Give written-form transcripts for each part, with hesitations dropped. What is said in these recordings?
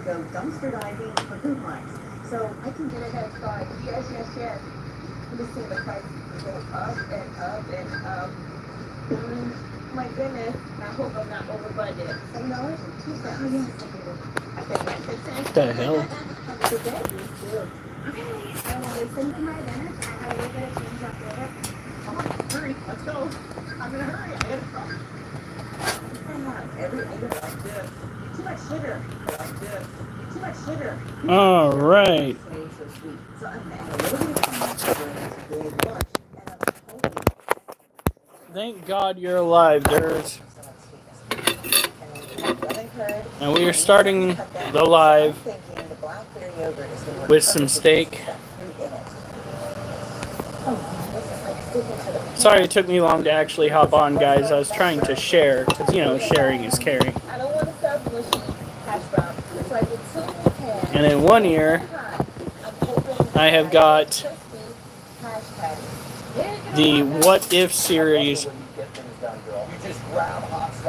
go dumpster diving for coupons. So I can get it outside. Yes. I'm just seeing the price go up and up and up. My goodness, I hope I'm not over budget. $7? $2? Oh, yes. I think that's $0.06. What the hell? Okay, I will listen to my dinner. I have a little bit of change left over. Come on, hurry, let's go. I'm gonna hurry. I gotta go. Every item like this. Too much sugar. Like this. Too much sugar. All right. So I'm gonna add a little bit of today's lunch. Thank God you're alive, Durs. And we are starting the live with some steak. Sorry it took me long to actually hop on, guys. I was trying to share, because, you know, sharing is caring. And in one ear, I have got the What If series.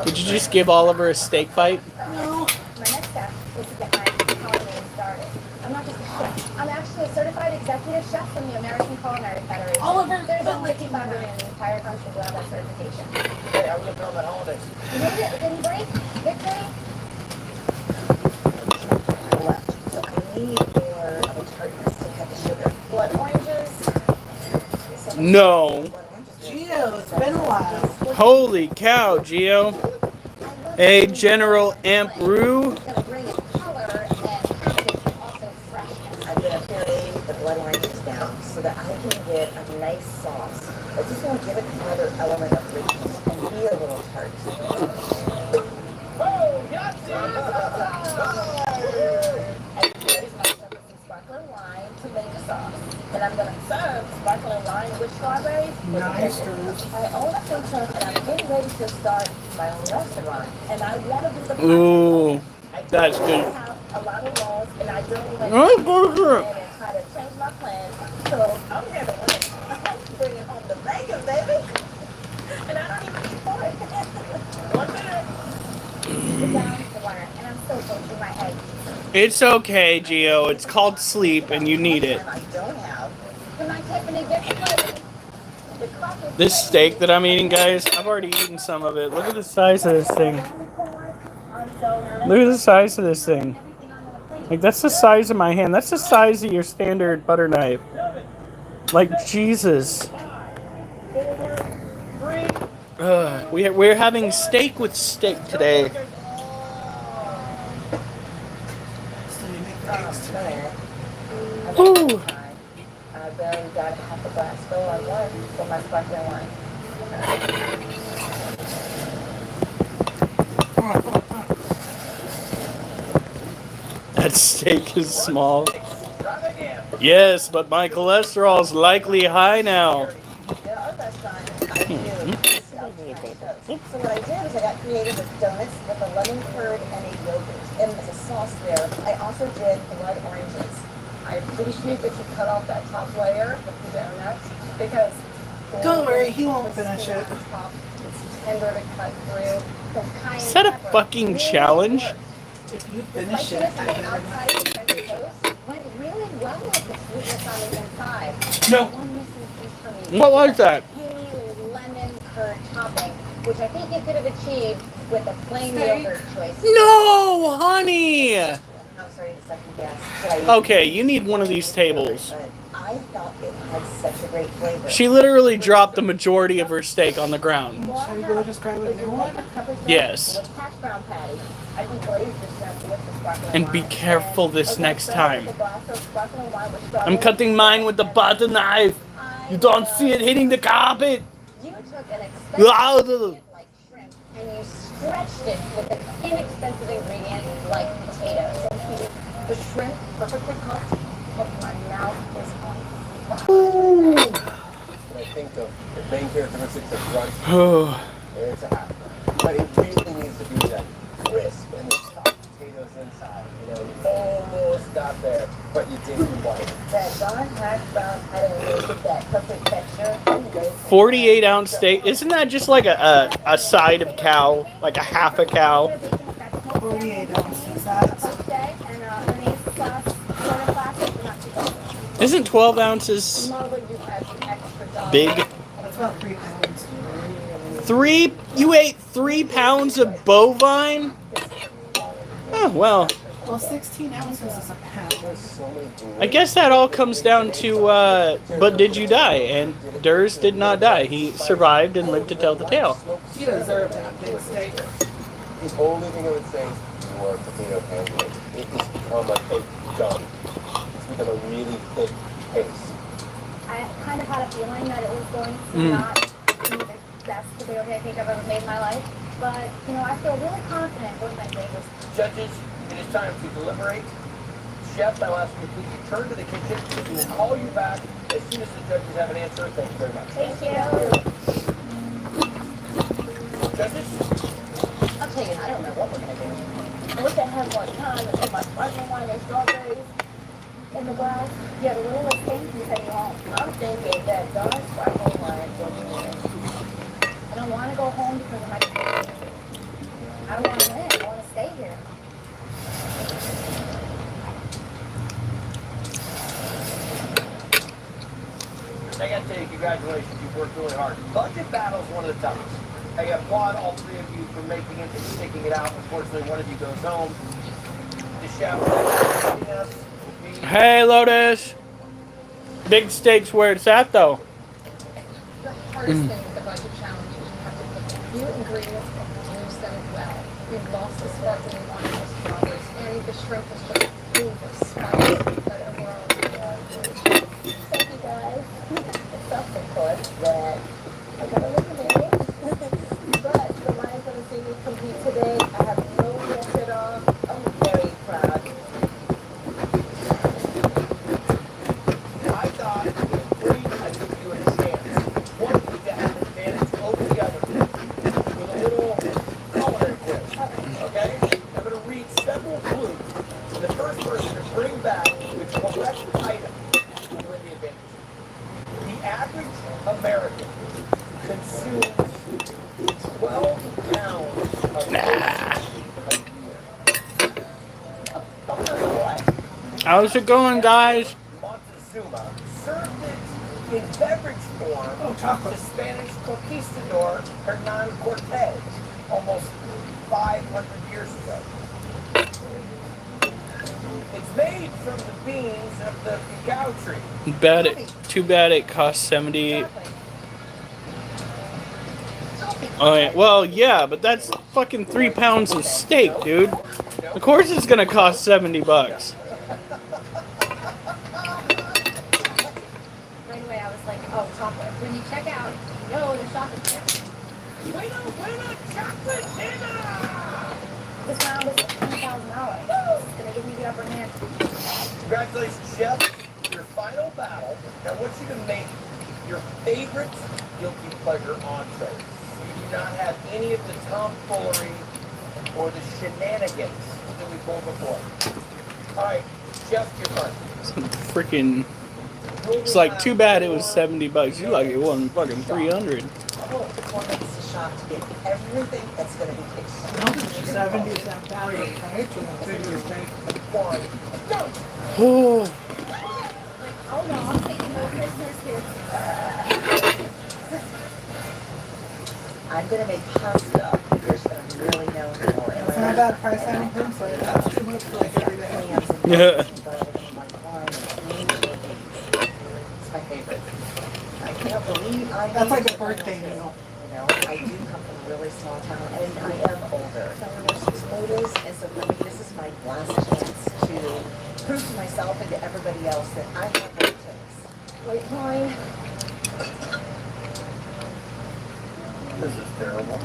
Did you just give Oliver a steak fight? No. My next step is to get my culinary started. I'm not just a chef. I'm actually a certified executive chef from the American Culinary Federation. Oliver, there's only 500 in the entire country who have that certification. Hey, how are we doing on that holiday? You made it. It didn't break. Victory. So I need more of a tartness to cut the sugar. Blood oranges. No. Gio, it's been a while. Holy cow, Gio. A General Amp Roux. It's gonna bring it color and package also freshness. I'm going to pureed the blood oranges down so that I can get a nice sauce. It's just going to give it another element of richness and be a little tart. Oh, yes, I use myself with some sparkling wine to make a sauce. And I'm going to serve sparkling wine with strawberries. Nice. I own a food truck and I'm getting ready to start my own restaurant. And I want to do the Ooh, that's good. I have a lot of laws and I don't like Oh, go for it. and try to change my plans. So I'm here to win. I'm bringing home the bacon, baby. And I don't even support it. 1 minute. Sit down the wire, and I'm still poaching my eggs. It's okay, Gio. It's called sleep, and you need it. I don't have. Good night, Tiffany. Get the money. The clock is This steak that I'm eating, guys, I've already eaten some of it. Look at the size of this thing. Look at the size of this thing. Like, that's the size of my hand. That's the size of your standard butter knife. Like, Jesus. We're having steak with steak today. Ooh. I barely got half a glass full on one for my sparkling wine. That steak is small. Yes, but my cholesterol is likely high now. So what I did is I got creative with donuts with a lemon curd and a yogurt. And there's a sauce there. I also did blood oranges. I appreciate that you cut off that top layer with the donuts because don't worry, he won't finish it. It's tender to cut through. Is that a fucking challenge? If you finish it, went really well with the sweetness on the inside. No. One missing piece for me. What was that? Tangy lemon curd topping, which I think you could have achieved with a plain yogurt choice. No, honey. I'm sorry to second guess. Okay, you need one of these tables. I thought it had such a great flavor. She literally dropped the majority of her steak on the ground. shall we go just grab a new one? Yes. And be careful this next time. I'm cutting mine with the butter knife. You don't see it hitting the carpet. You took an expensive like shrimp and you stretched it with an inexpensive ingredient like potatoes. The shrimp perfectly cooked, but my mouth is on fire. I think of the main characteristics of brunch, it's a half. But it really needs to be that crisp and the soft potatoes inside. You know, you almost got there, but you didn't quite. That darn hash brown had to make that perfect texture. 48-ounce steak. Isn't that just like a side of cow? Like a half a cow? 48 ounces. That's Isn't 12 ounces Smuggling you as an extra dollar. big? That's about 3 pounds. You ate 3 pounds of bovine? Oh, well, Well, 16 ounces is a pound. I guess that all comes down to, but did you die? And Durs did not die. He survived and lived to tell the tale. You deserve that big steak. The only thing I would say is your potato pancake. It has become like a gum. It's become a really thick paste. I kind of had a feling that it was going to not be the best potato pancake I've ever made in my life. But, you know, I feel really confident with my flavors. Judges, it is time to deliberate. Chef, I will ask you to please return to the kitchen. We will call you back as soon as the judges have an answer. Thank you very much. Thank you. Judges? I'll tell you, I don't know what we're gonna do. I wish I had more time to put my sparkling wine and strawberries in the glass. You have a little thing you send you home. I'm thinking that dark sparkling wine will be in. I don't want to go home because of my potato. I don't want to live. I want to stay here. I gotta tell you, congratulations, you've worked really hard. Budget battle is one of the toughest. I applaud all three of you for making it and sticking it out. Unfortunately, one of you goes home. The chef is us. Hey, Lotus. Big steak's where it's at, though. The hardest thing with the budget challenge is you have to pick a few ingredients and use them well. We've lost the sparkling wine and the strawberries, and the shrimp was just full of spice. But overall, Thank you guys. It's tough, of course, that I gotta look at it. But the Lions gonna see me compete today. I have no bullshit on. I'm very proud. I thought it was great. I think you had a chance. One of you to have an advantage over the other with a little culinary quiz. Okay? I'm going to read several clues. And the first person to bring back the correct item will win the advantage. The average American consumes 12 pounds of protein a year. How's it going, guys? Montezuma served it in beverage form to Spanish conquistador Hernan Cortez almost 500 years ago. It's made from the beans of the cacao tree. Too bad it cost 70. Oh, yeah. Well, yeah, but that's fucking 3 pounds of steak, dude. Of course it's gonna cost $70. right away I was like, oh, chocolate. When you check out, no, there's chocolate there. This round is $20,000. It's going to give me the upper hand. Congratulations, Chef. Your final battle. Now, I want you to make your favorite guilty pleasure entree. You do not have any of the tomfoolery or the shenanigans that we pulled before. All right, Chef, your turn. Freaking. It's like too bad it was $70. You like it wasn't fucking 300. Shop to get everything that's gonna be fixed. 70 is that value, right? So the bigger steak. Oh, Oh, no, I'm taking no prisoners here. I'm gonna make pasta. You're just gonna really know for it. It's not a bad price, I don't think so. That's too much for like every day. yeah. It's my favorite. I can't believe I That's like a birthday meal. You know, I do come from a really small town, and I am older. So there's 6 voters, and so for me, this is my last chance to prove to myself and to everybody else that I have what it takes. Wait, fine. This is terrible.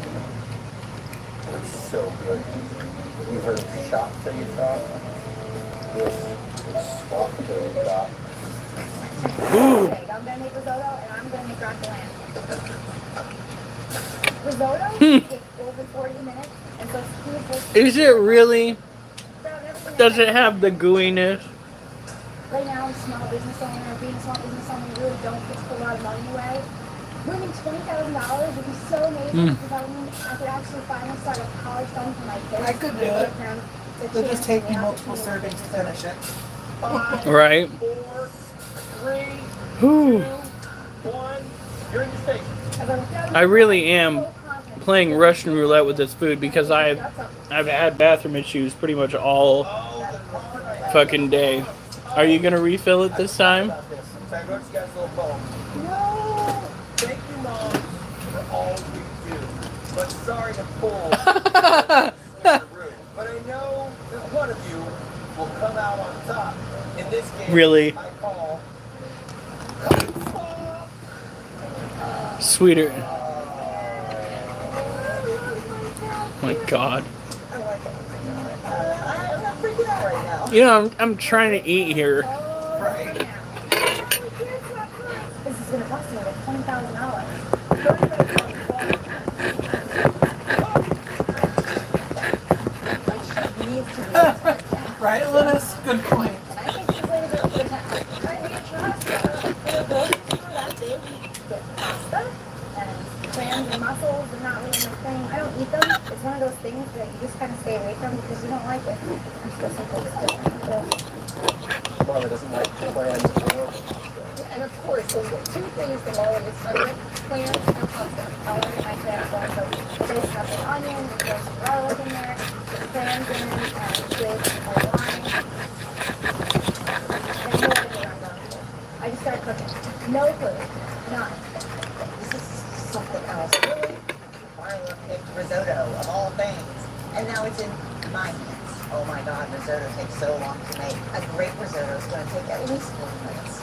It's so good. You heard of shop till you drop? This is swap till you drop. Ooh. Okay, I'm going to make risotto, and I'm going to make rock lamb. Risotto takes over 40 minutes, and so it's beautiful. Is it really? Does it have the gooiness? Right now, I'm a small business owner. Being a small business owner, you really don't get to put a lot of money away. Winning $20,000 would be so amazing because I could actually finally start a college fund for my kids. I could do it. It'll just take me multiple servings to finish it. Five, Right. 4, Whew. 1. You're in the station. I really am playing Russian roulette with this food because I've had bathroom issues pretty much all fucking day. Are you gonna refill it this time? So I wrote you guys a little poem. No! Thank you, Mom, for all you do. But sorry to pull the room. But I know that one of you will come out on top. In this game, Really? I call... Sweeter. My God. I'm not freaking out right now. You know, I'm trying to eat here. Right. This is gonna cost me like $20,000. Right, Linus? Good point. And I think she's going to go to the get pasta and clams and mussels are not really my thing. I don't eat them. It's one of those things that you just kind of stay away from because you don't like it. I'm still some folks different. Mama doesn't like clams. And of course, those are two things that Molly is with: clams and pasta. I like my clams also. There's nothing onion, there's some garlic in there, there's clams in it, with a lime. And no idea I'm going for. I just started cooking. No clue. None. This is something else. Really? Marla picked risotto of all things. And now it's in my hands. Oh my God, risotto takes so long to make. A great risotto is going to take at least 40 minutes.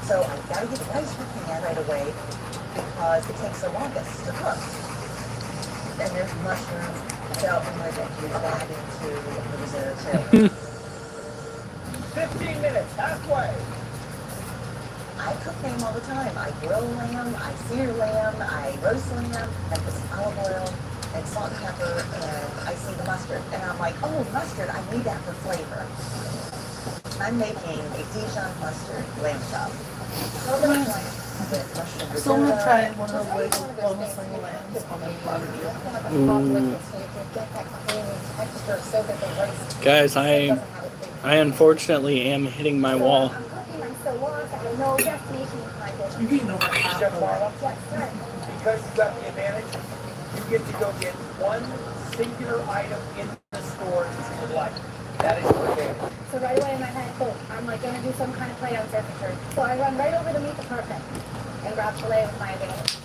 So I've got to get the rice prepared right away because it takes the longest to cook. Then there's mushrooms. So I'm going to use that into the risotto too. 15 minutes, halfway. I cook lamb all the time. I grill lamb, I sear lamb, I roast lamb, I put some olive oil and salt and pepper, and I see the mustard. And I'm like, oh, mustard, I need that for flavor. I'm making a Dijon mustard lamb chop. With mushroom So I'm gonna risotto. try one of those little bonus lambs on the barbecue. Guys, I unfortunately am hitting my wall. I'm cooking, I'm so lost, I have no destination with my dish. You've eaten over half Chef of it. Marla, Yes, sir. because you got the advantage, you get to go get one singular item in the store that you would like. That is your advantage. So right away in my head, boom, I'm like gonna do some kind of play on surface. So I run right over to meat department and grab filet with my advantage.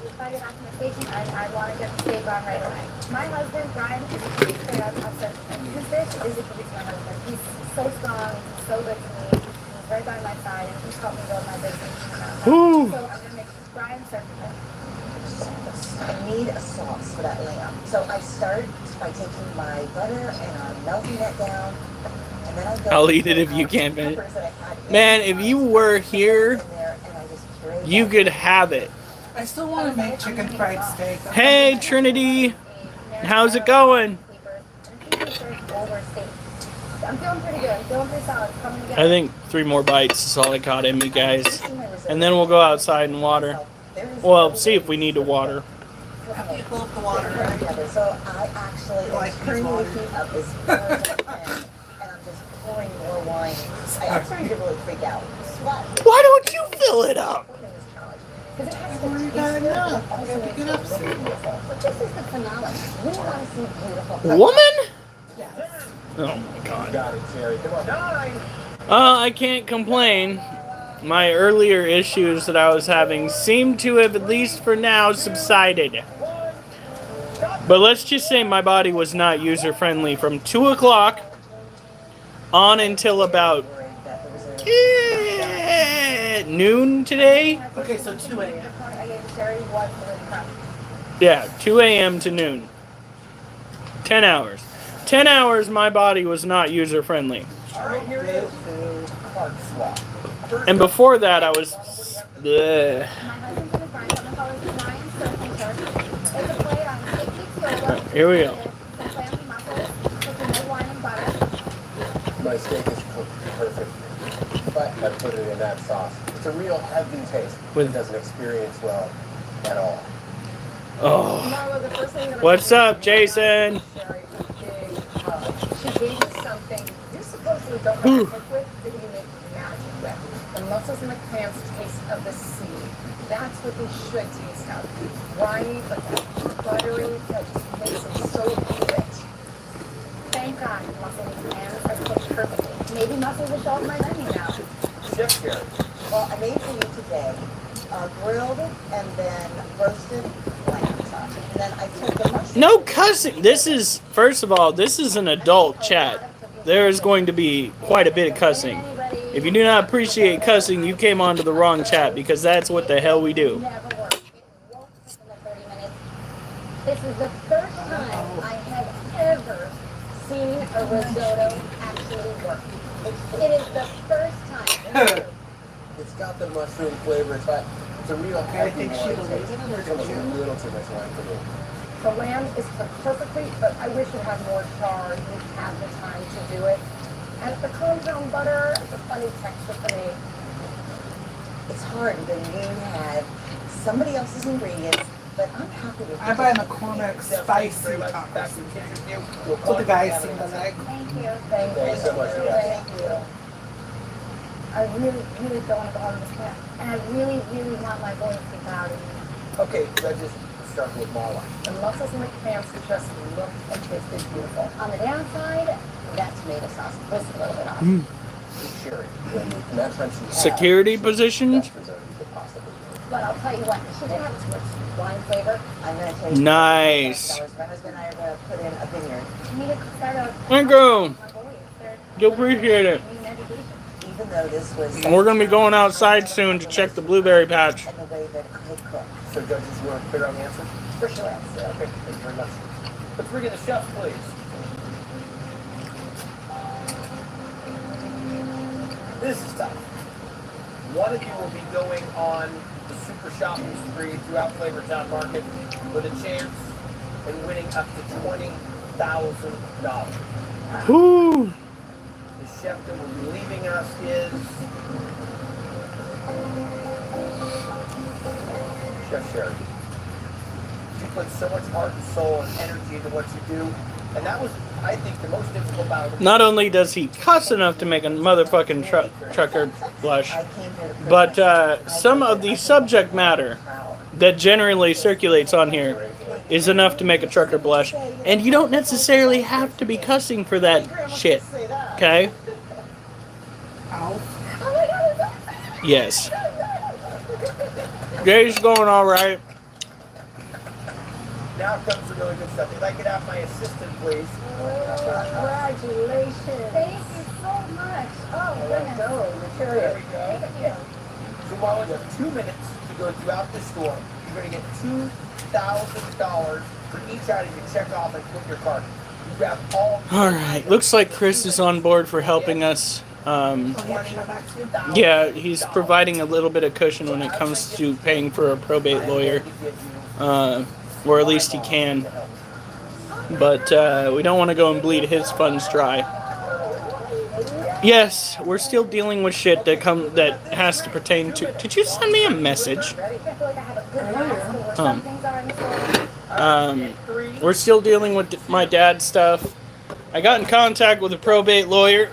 If I get back to the station, I want to get the steak on right away. My husband, Brian, is a huge fan of surface. His dish is a huge fan of husband. He's so strong, he's so good to me. He's right by my side, and he's helped me build my business. Ooh. So I'm gonna make Brian surface. I need a sauce for that lamb. So I start by taking my butter and I'm melting that down. And then I go I'll eat it if you can't finish. Man, if you were here, you could have it. I still want to make chicken fried steak. Hey, Trinity. How's it going? I'm feeling pretty good. I'm feeling pretty solid. It's coming together. I think 3 more bites is all I got in me, guys. And then we'll go outside and water. Well, see if we need to water. You pull up the water, right? So I actually Like turn the water. heat up as far as I can, and I'm just pouring more wine. I'm starting to really freak out. But Why don't you fill it up? because it has to Well, you taste got good, enough. but also You have to makes get it up look soon. beautiful. But this is the finale. We want to see beautiful. Woman? Yes. Oh my God. Got it, Jerry. Come on. 9. I can't complain. My earlier issues that I was having seem to have, at least for now, subsided. But let's just say my body was not user-friendly from 2 o'clock on until about noon today. Okay, so 2 a.m. Yeah, 2 a.m. to noon. 10 hours. 10 hours my body was not user-friendly. All right, here it is. Card swap. First And before that, I was... bleh. Here we go. my steak is cooked perfect, but I put it in that sauce. It's a real heaven taste. It doesn't experience well at all. Oh. What's up, Jason? She gave me something you supposedly don't have to cook with, that you make magic with. And mussels and the clams taste of the sea. That's what they should taste of. Briny, but that buttery, that just makes them so rich. Thank God mussels and clams are cooked perfectly. Maybe mussels will show up my menu now. Chef Gary. Well, I made for you today grilled and then roasted lamb chop. And then I took the mushrooms. No cussing. This is, first of all, this is an adult chat. There is going to be quite a bit of cussing. If you do not appreciate cussing, you came onto the wrong chat, because that's what the hell we do. This is the first time I have ever seen a risotto actually work. It is the first time. It's got the mushroom flavor. It's a real healthy wine taste. It's almost a little too much wine for me. The lamb is cooked perfectly, but I wish it had more char. You have the time to do it. And the compound butter is a funny texture for me. It's hard when you have somebody else's ingredients, but I'm happy with I buy McCormick spicy tacos. So the guys seem to like. Thank you. Thank you so much, you guys. Thank you. I really, really don't want to go home this camp. And I really, really want my boys to be proud of me. Okay, let's just start with Marla. The mussels and the clams just look and tasted beautiful. On the downside, that tomato sauce was a little bit off. Sherry. And that's when she had Security position? best risotto you could possibly do. But I'll tell you what, she didn't have too much wine flavor. I'm going to tell you. Nice. My husband and I are going to put in a vineyard. You need to start out. Thank you. My boys, they're You appreciate it. needing education. Even though this was. And we're going to be going outside soon to check the blueberry patch. And the way that I cook. So judges, you want to clear on the answer? For sure. Okay, thank you very much. Let's bring in the chef, please. This is tough. One of you will be going on the super shopping spree throughout Flavortown Market with a chance in winning up to $20,000. Whoo. The chef that will be leaving us is Chef Sherry. You put so much heart and soul and energy into what you do, and that was, I think, the most difficult battle. Not only does he cuss enough to make a motherfucking trucker blush, I came here to prove but myself. some of the subject matter that generally circulates on here is enough to make a trucker blush. And you don't necessarily have to be cussing for that shit. Okay? Ow. Yes. Day's going alright. Now comes the really good stuff. If I could have my assistant, please. Congratulations. Thank you so much. Oh, goodness. There we go. Thank you. So Marlon, you have 2 minutes to go throughout the store. You're going to get $2,000 for each item you check off and put in your cart. You grab all. Alright, looks like Chris is on board for helping us. Yeah, he's providing a little bit of cushion when it comes to paying for a probate lawyer. Or at least he can. But we don't want to go and bleed his funds dry. Yes, we're still dealing with shit that has to pertain to. Did you send me a message? We're still dealing with my dad's stuff. I got in contact with a probate lawyer.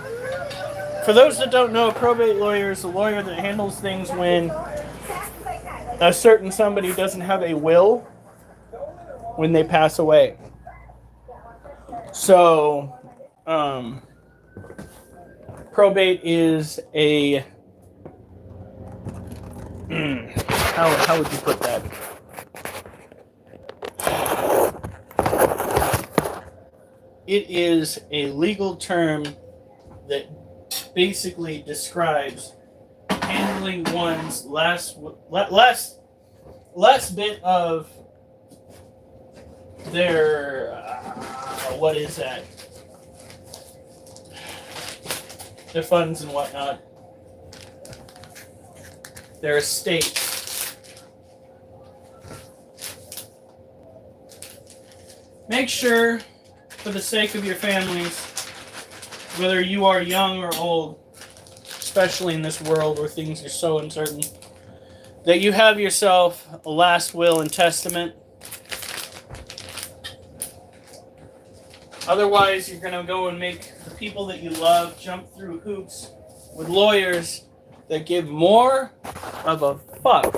For those that don't know, a probate lawyer is a lawyer that handles things when a certain somebody doesn't have a will when they pass away. So, probate is a how would you put that? It is a legal term that basically describes handling one's last bit of their what is that? Their funds and whatnot. Their estate. Make sure, for the sake of your families, whether you are young or old, especially in this world where things are so uncertain, that you have yourself a last will and testament. Otherwise, you're going to go and make the people that you love jump through hoops with lawyers that give more of a fuck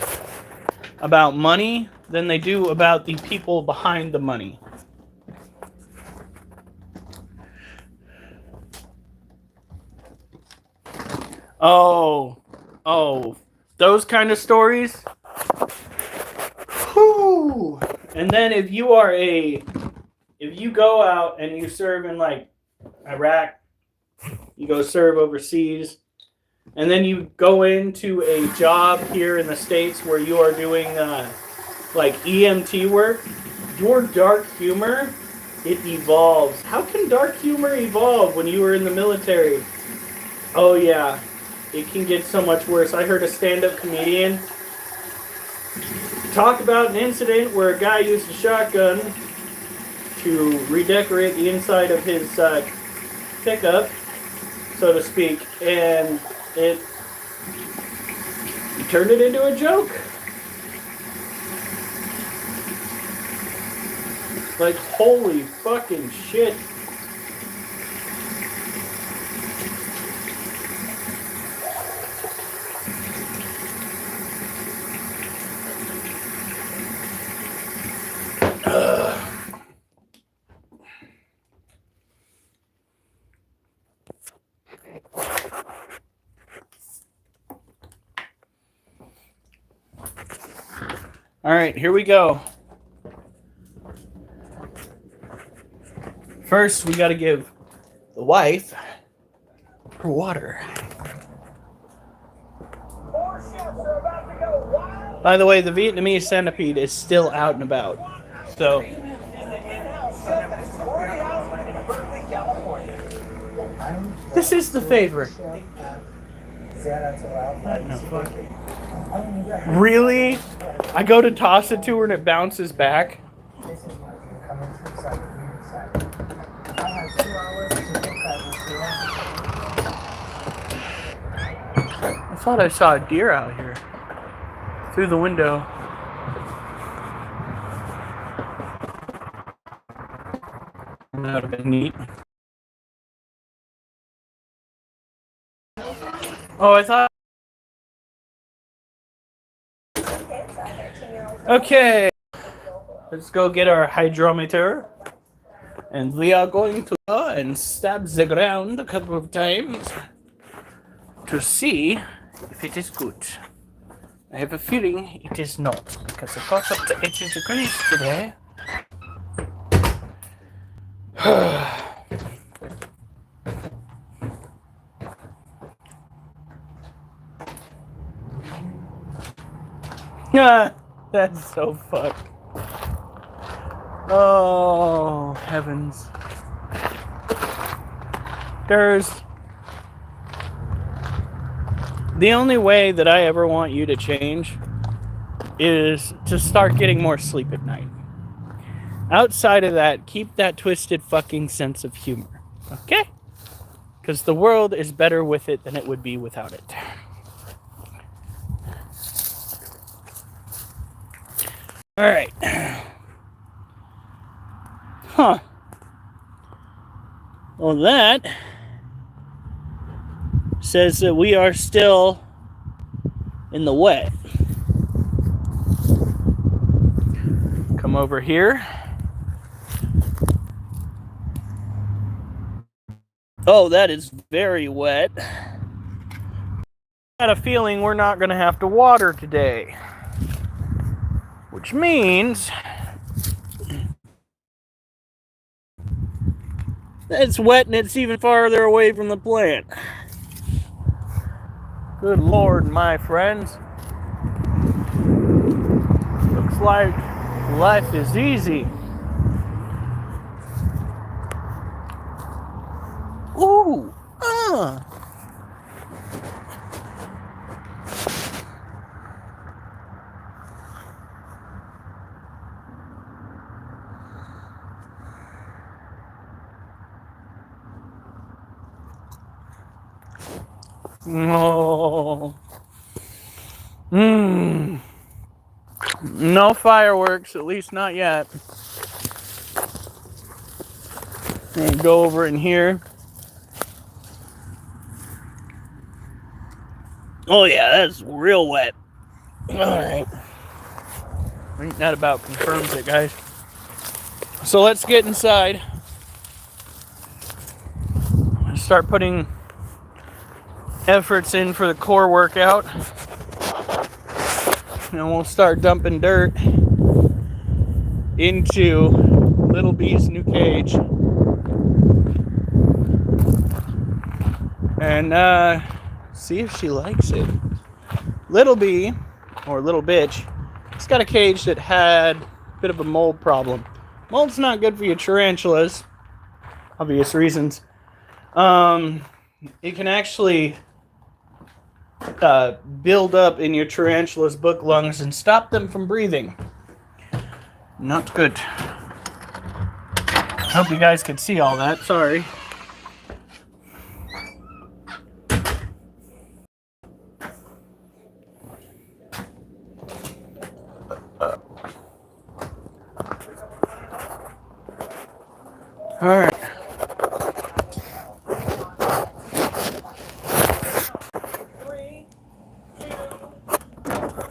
about money than they do about the people behind the money. Oh, those kind of stories. Whew. And then if you go out and you serve in like Iraq, you go serve overseas, and then you go into a job here in the States where you are doing like EMT work, your dark humor, it evolves. How can dark humor evolve when you were in the military? Oh yeah, it can get so much worse. I heard a stand-up comedian talk about an incident where a guy used a shotgun to redecorate the inside of his pickup, so to speak, and he turned it into a joke. Like, holy fucking shit. All right, here we go. First, we got to give the wife her water. By the way, the Vietnamese Centipede is still out and about. So, this is the favorite. No, fuck. Really? I go to toss it to her and it bounces back. I thought I saw a deer out here through the window. That would have been neat. Oh, I thought. Okay, let's go get our hydrometer, and we are going to go and stab the ground a couple of times to see if it is good. I have a feeling it is not, because it got up to 80 degrees today. Yeah, that's so fucked. Oh, heavens. The only way that I ever want you to change is to start getting more sleep at night. Outside of that, keep that twisted fucking sense of humor. Okay? Because the world is better with it than it would be without it. Alright. Huh. Well, that says that we are still in the wet. Come over here. Oh, that is very wet. I got a feeling we're not going to have to water today. Which means it's wet and it's even farther away from the plant. Good Lord, my friends. Looks like life is easy. Ooh, Oh. No fireworks, at least not yet. And go over in here. Oh yeah, that's real wet. All right. I think that about confirms it, guys. So let's get inside. Start putting efforts in for the core workout. And we'll start dumping dirt into Little Bee's new cage. And see if she likes it. Little Bee, or Little Bitch, it's got a cage that had a bit of a mold problem. Mold's not good for your tarantulas, obvious reasons. It can actually build up in your tarantula's book lungs and stop them from breathing. Not good. Hope you guys could see all that. Sorry. All right.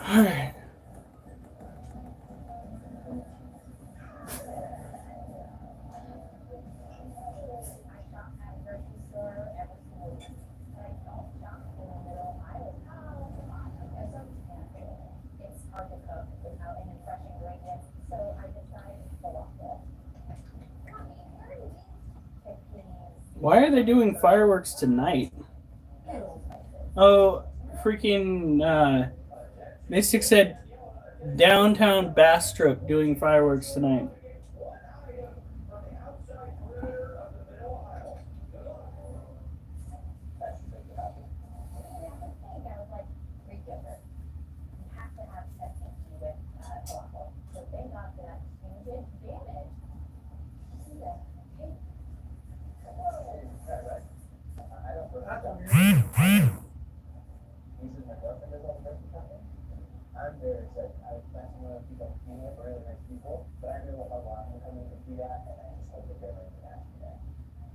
All right. Why are they doing fireworks tonight? Oh, freaking Mystic said downtown Bastrop doing fireworks tonight. I'm very excited. I've met some of the people in Kenya, really nice people, but I know a lot of them to do that, and I just hope that they're ready for that today.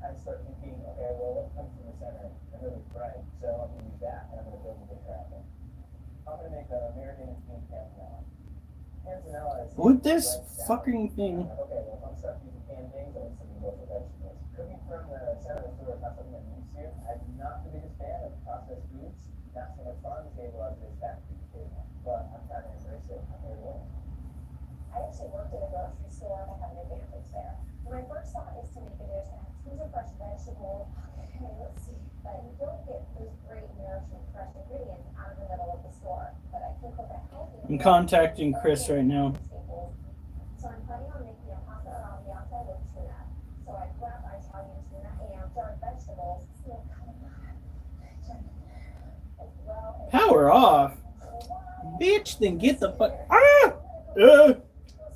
I start thinking, okay, well, what comes from the center? I'm really bright, so I'm going to use that, and I'm going to build a good traffic. I'm going to make a marinated bean panzanella. Panzanella is... With this fucking thing. Okay, well, if I'm stuck using canned beans, I'm going to go for vegetables. Cooking from the center of the store is not something I'm used to. I'm not the biggest fan of processed foods. Not so much fun to save a lot of this fat food table. But I'm trying to embrace it. I'm here to win. I actually worked at a grocery store and I have an advantage there. My first thought is to make a dish that has tons of fresh vegetables. Okay, let's see. But you don't get those great nourishing fresh ingredients out of the middle of the store. But I can cook a healthy. I'm contacting Chris right now. So I'm planning on making a pasta arrabbiata with tuna. So I grab Italian tuna and jarred vegetables. Power off. Bitch, then get the fuck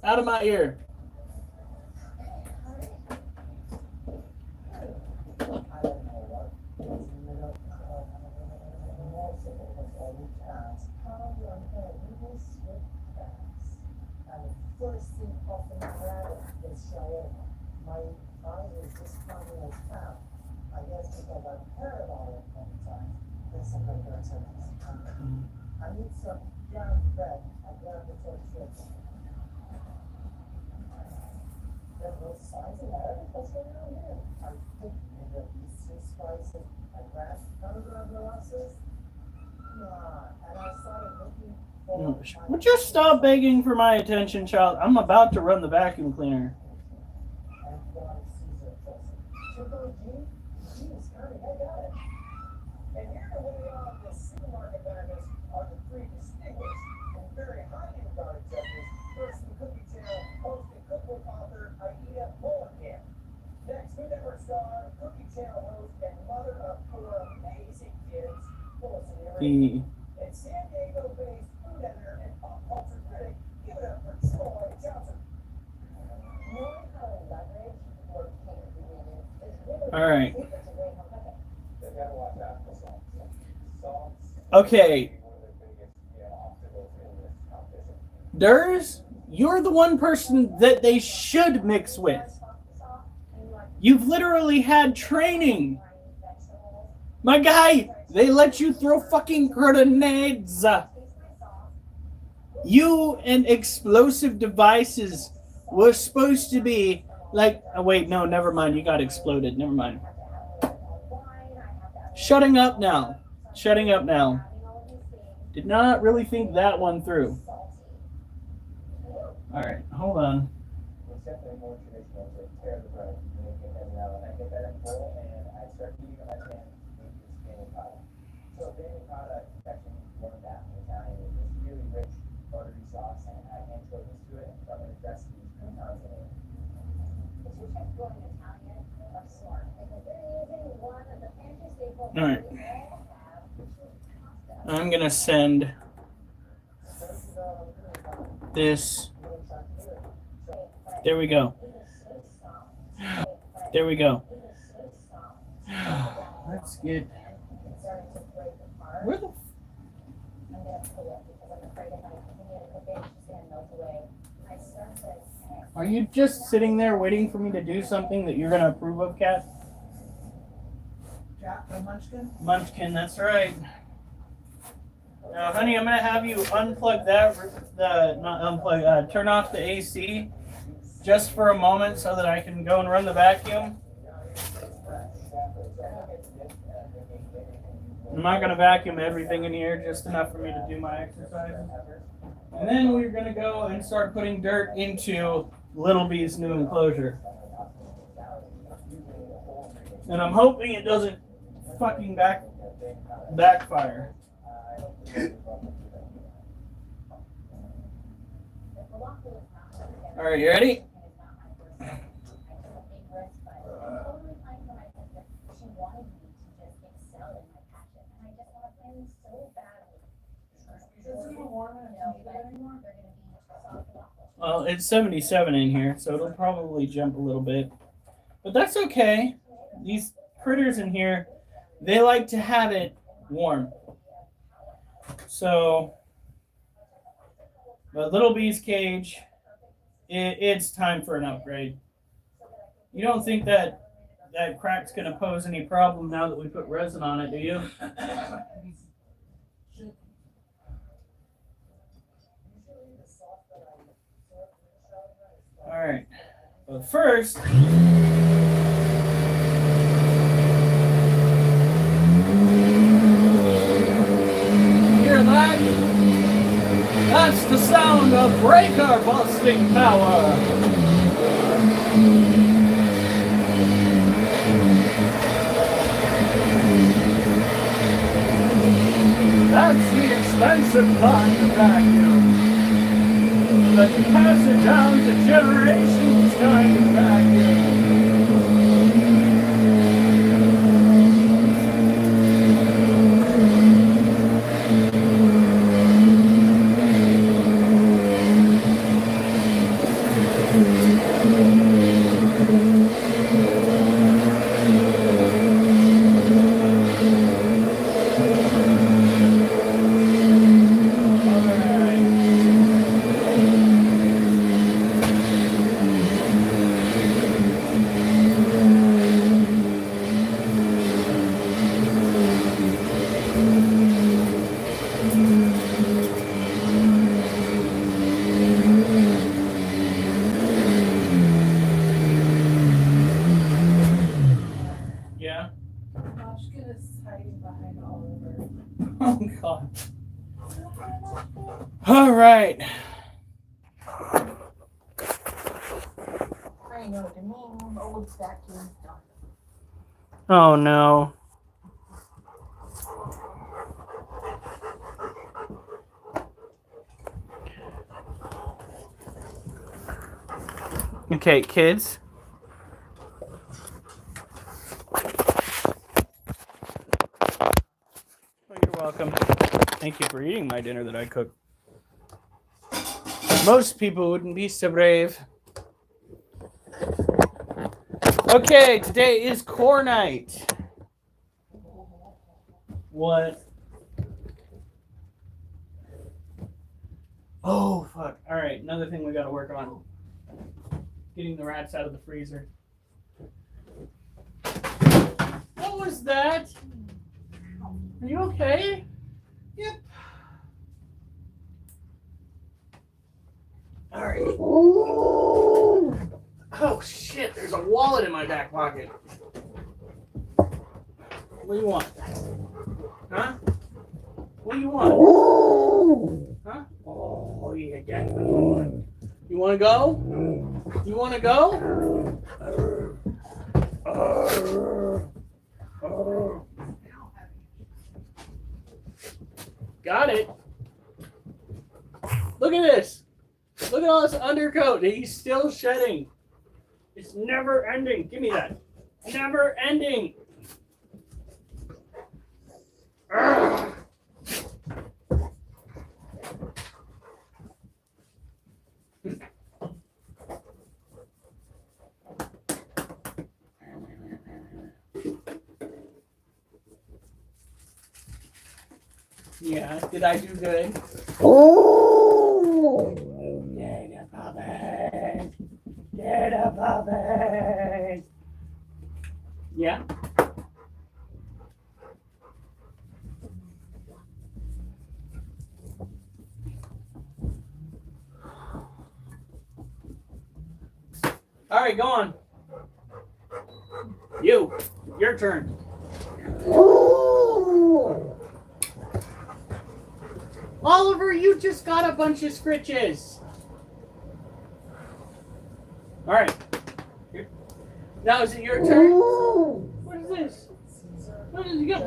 out of my ear. I need some ground bread. I grabbed the torch chips. There are no signs of that. What's going on here? I think maybe these two spices I grabbed none of the molasses. Nah, and I started looking for. Would you stop begging for my attention, child? I'm about to run the vacuum cleaner. And Caesar dressing. Triple G? Jeez, honey, I got it. And here to weigh off the supermarket vendors are the three distinguished and very highly regarded judges. First, the Cookie Channel host and cookbook author Aida Mulligan. Next, Food Network star, Cookie Channel host, and mother of four amazing kids, Felicity. And San Diego-based food editor and pop culture critic, give it up for Troy Johnson. Knowing how to leverage your canned ingredients is really All right. a great home cooking. They've got to watch out for salts. Salts. Okay. One of the biggest obstacles in this competition. Durs, you're the one person that they should mix with. You've literally had training. My guy, They let you throw fucking grenades. You and explosive devices were supposed to be like. Oh, wait, no, never mind. You got exploded. Never mind. Shutting up now. Shutting up now. Did not really think that one through. All right, hold on. It's definitely more traditional to tear the bread, make it, and I get that in full, and I start eating my pan with this bene cotta. So bene cotta, actually learned that in Italian, is this really rich, buttery sauce, and add anchovies to it, so I'm going to dress these croutons in it. The two chefs going Italian are smart because they're using one of the pantry staples All right. that we all have, which is pasta. I'm gonna send this. There we go. There we go. That's good. Where the? Are you just sitting there waiting for me to do something that you're gonna approve of, Kat? Munchkin? Munchkin, that's right. Now, honey, I'm gonna have you unplug that. Not unplug. Turn off the AC. Just for a moment so that I can go and run the vacuum. I'm not going to vacuum everything in here, just enough for me to do my exercises. And then we're going to go and start putting dirt into Little Bee's new enclosure. And I'm hoping it doesn't fucking backfire. All right, you ready? Well, it's 77 in here, so it'll probably jump a little bit. But that's okay. These critters in here, they like to have it warm. So, the Little Bee's cage, it's time for an upgrade. You don't think that crack's going to pose any problem now that we put resin on it, do you? All right. But first, hear that? That's the sound of breaker busting power. That's the expensive kind of vacuum. That you pass it down to generations kind of vacuum. Oh, God. All right. I know the name, old vacuum. Oh, no. Okay, kids. You're welcome. Thank you for eating my dinner that I cooked. Most people wouldn't be so brave. Okay, today is core night. What? Oh, fuck. All right, another thing we got to work on. Getting the rats out of the freezer. What was that? Are you okay? Yep. All right. Oh shit! There's a wallet in my back pocket. What do you want? Huh? What do you want? Huh? Oh yeah, yeah. You want to go? You want to go? Got it. Look at this. Look at all this undercoat that he's still shedding. It's never ending. Give me that. Never ending. Arrgh. Yeah, did I do good? Oh, get a puppet. Get a puppet. Yeah. All right, go on. Your turn. Oliver, you just got a bunch of scritches. All right. Now is it your turn? What is this? What is you got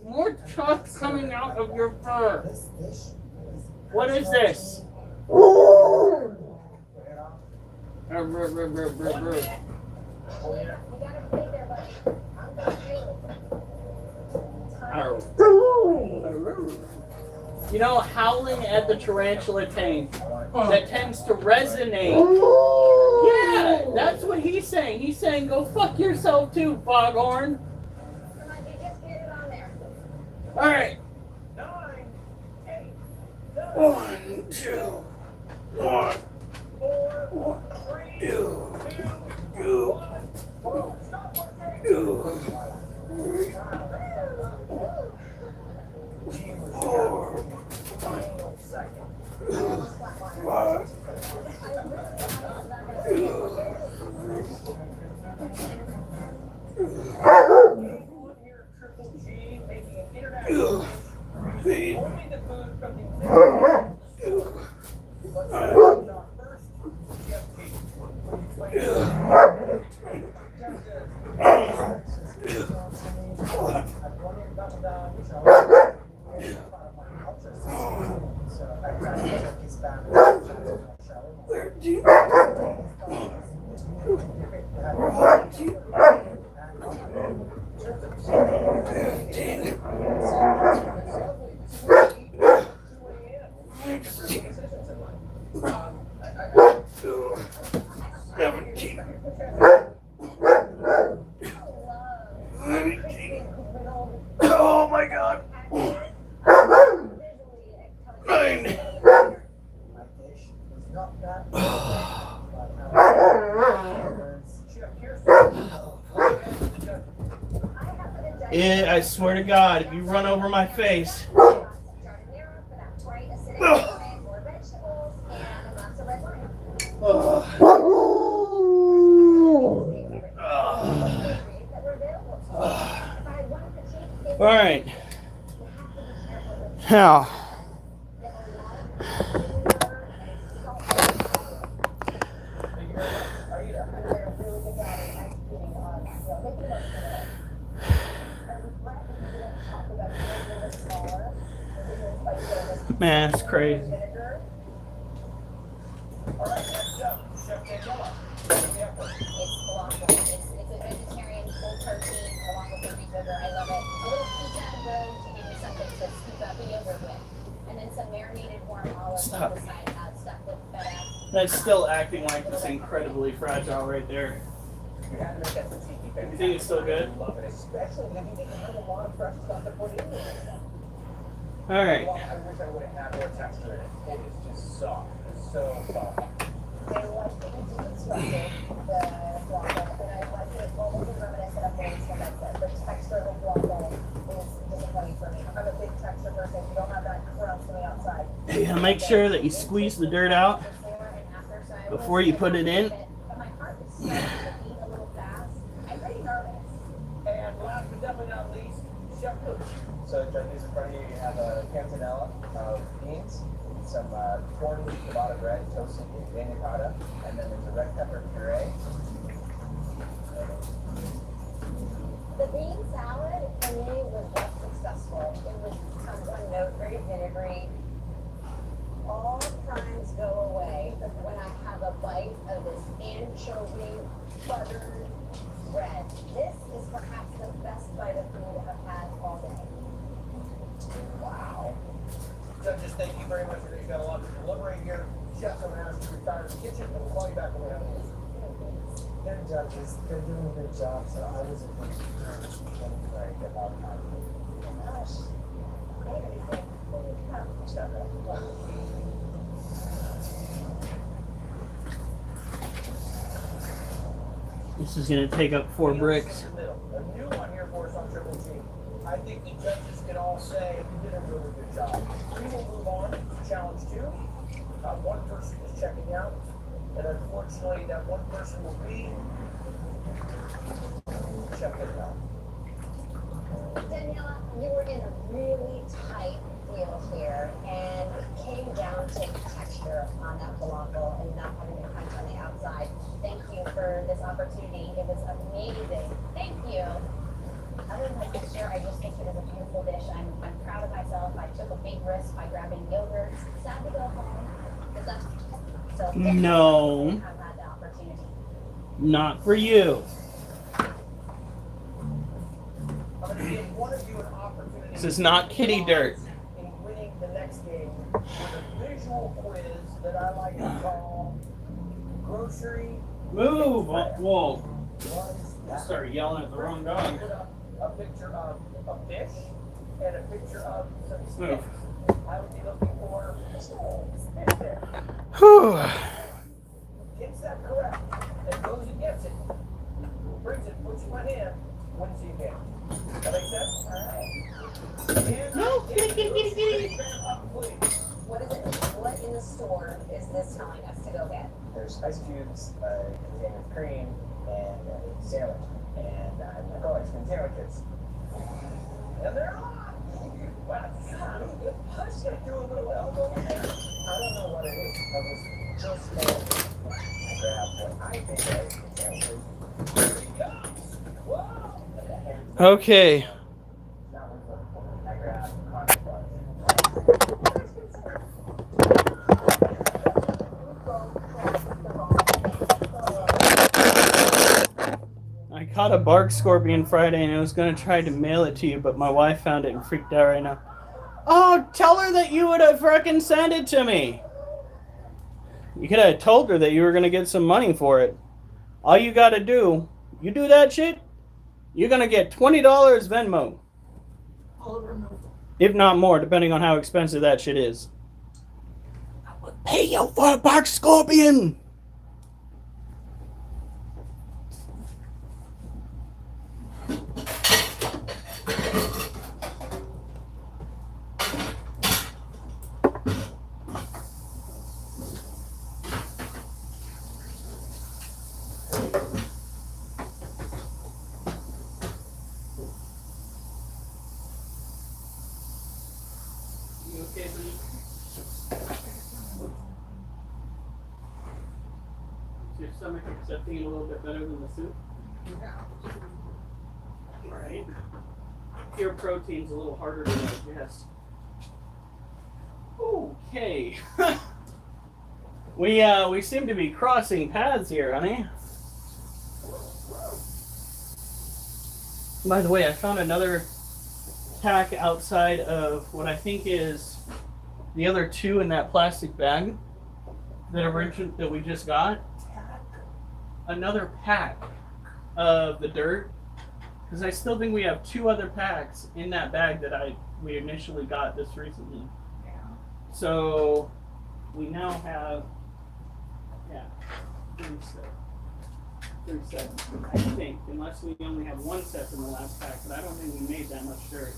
more tucks coming out of your fur? What is this? You know, howling at the tarantula tank that tends to resonate. Yeah, that's what he's saying. He's saying, go fuck yourself too, foghorn. All right. 9, 8, 7, 1, 2, 1, 4, 3, 2, 1. Oh my God. 9. Yeah, I swear to God, if you run over my face. All right. Now, man, it's crazy. Stop. That's still acting like it's incredibly fragile right there. You think it's still good? All right. I wish I would have had more texture in it. It is just soft. It's so soft. make sure that you squeeze the dirt out before you put it in. And last but definitely not least, chef cook. So judges in front of you, you have a cantonella of beans, some corn with ciabatta bread, toasted in pina cotta, and then there's a red pepper puree. The bean salad for me was less successful. It was one note, very vinegary. All crimes go away when I have a bite of this anchovy buttered bread. This is perhaps the best bite of food I've had all day. Wow. Judges, thank you very much. You've got a lot to deliberate here. Chefs, I'm going to ask you to retire to the kitchen, and we'll call you back when we have an answer. They're judges. They're doing a good job, so I was a bit right about how Gosh. This is going to take up 4 bricks. A new one here for us on Triple G. I think the judges can all say you did a really good job. We will move on to challenge 2. One person is checking out, and unfortunately, that one person will be Chef Vietnam. Daniela, you were in a really tight deal here, and it came down to texture on that falafel and not having a crunch on the outside. Thank you for this opportunity. It was amazing. Thank you. Other than the texture, I just think it is a beautiful dish. I'm proud of myself. I took a big risk by grabbing yogurt. Sad to go home. So No. I've had the opportunity. Not for you. I'm going to give one of you an opportunity. This is not kitty dirt. In winning the next game with a visual quiz that I like to call Grocery. Move! Whoa. I Was started yelling at the wrong dog. Put up a picture of a fish and a picture of some Move. sticks. I would be looking for fish there. Whew. Gets that correct and goes and gets it. Brings it, puts it in my hand, wins the game. That makes sense? Alright. No, kitty. What is it? What in the store is this telling us to go get? There's ice cubes, a container of cream, and a sandwich. And I call it sandwiches. And they're on! Wow, I just gotta do a little elbow in there. I don't know what it is. I was just I grabbed what I think is a sandwich. Here we go! Whoa! Okay. That was what I grabbed cotton buds. I caught a bark scorpion Friday and I was going to try to mail it to you, but my wife found it and freaked out right now. Oh, tell her that you would have frickin' sent it to me. You could have told her that you were going to get some money for it. All you got to do, you do that shit, you're going to get $20 Venmo. If not more, depending on how expensive that shit is. I would pay you for a bark scorpion. Okay, buddy. Is your stomach accepting it a little bit better than the soup? Right. Pure protein's a little harder to digest. Okay. We seem to be crossing paths here, honey. By the way, I found another pack outside of what I think is the other 2 in that plastic bag that we just got. Another pack of the dirt, because I still think we have 2 other packs in that bag that we initially got this recently. So we now have 3 sets, I think, unless we only have 1 set from the last pack, but I don't think we made that much dirt.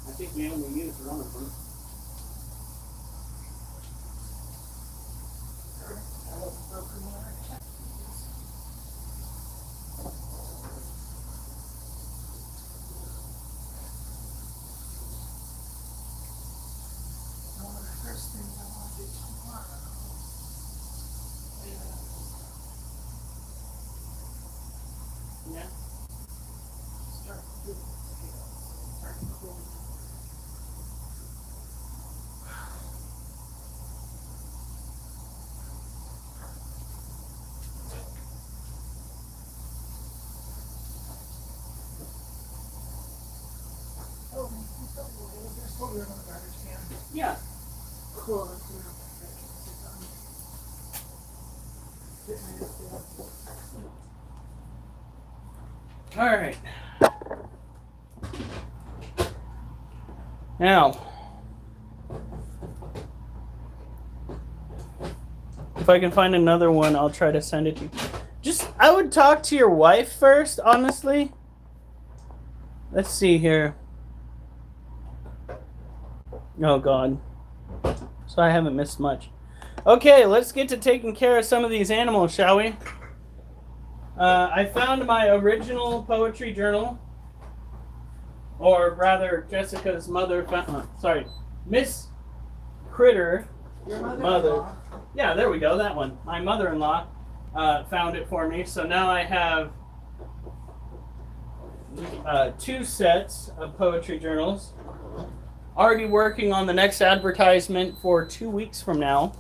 I think we only used one of them. Yeah. Yeah. Cool. All right. Now, if I can find another one, I'll try to send it to you. Just, I would talk to your wife first, honestly. Let's see here. Oh, God. So I haven't missed much. Okay, let's get to taking care of some of these animals, shall we? I found my original poetry journal. Or rather, Jessica's mother found... sorry. Miss Critter. Your Mother. Yeah, there we go, that one. My mother-in-law found it for me. So now I have 2 sets of poetry journals. Already working on the next advertisement for 2 weeks from now.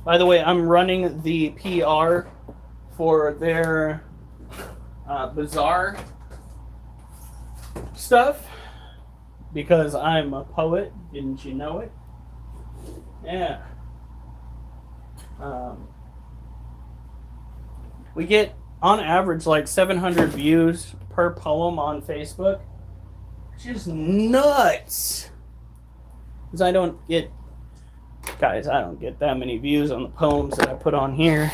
By the way, I'm running the PR for their bazaar stuff because I'm a poet. Didn't you know it? Yeah. We get on average like 700 views per poem on Facebook. Just nuts. Because I don't get that many views on the poems that I put on here.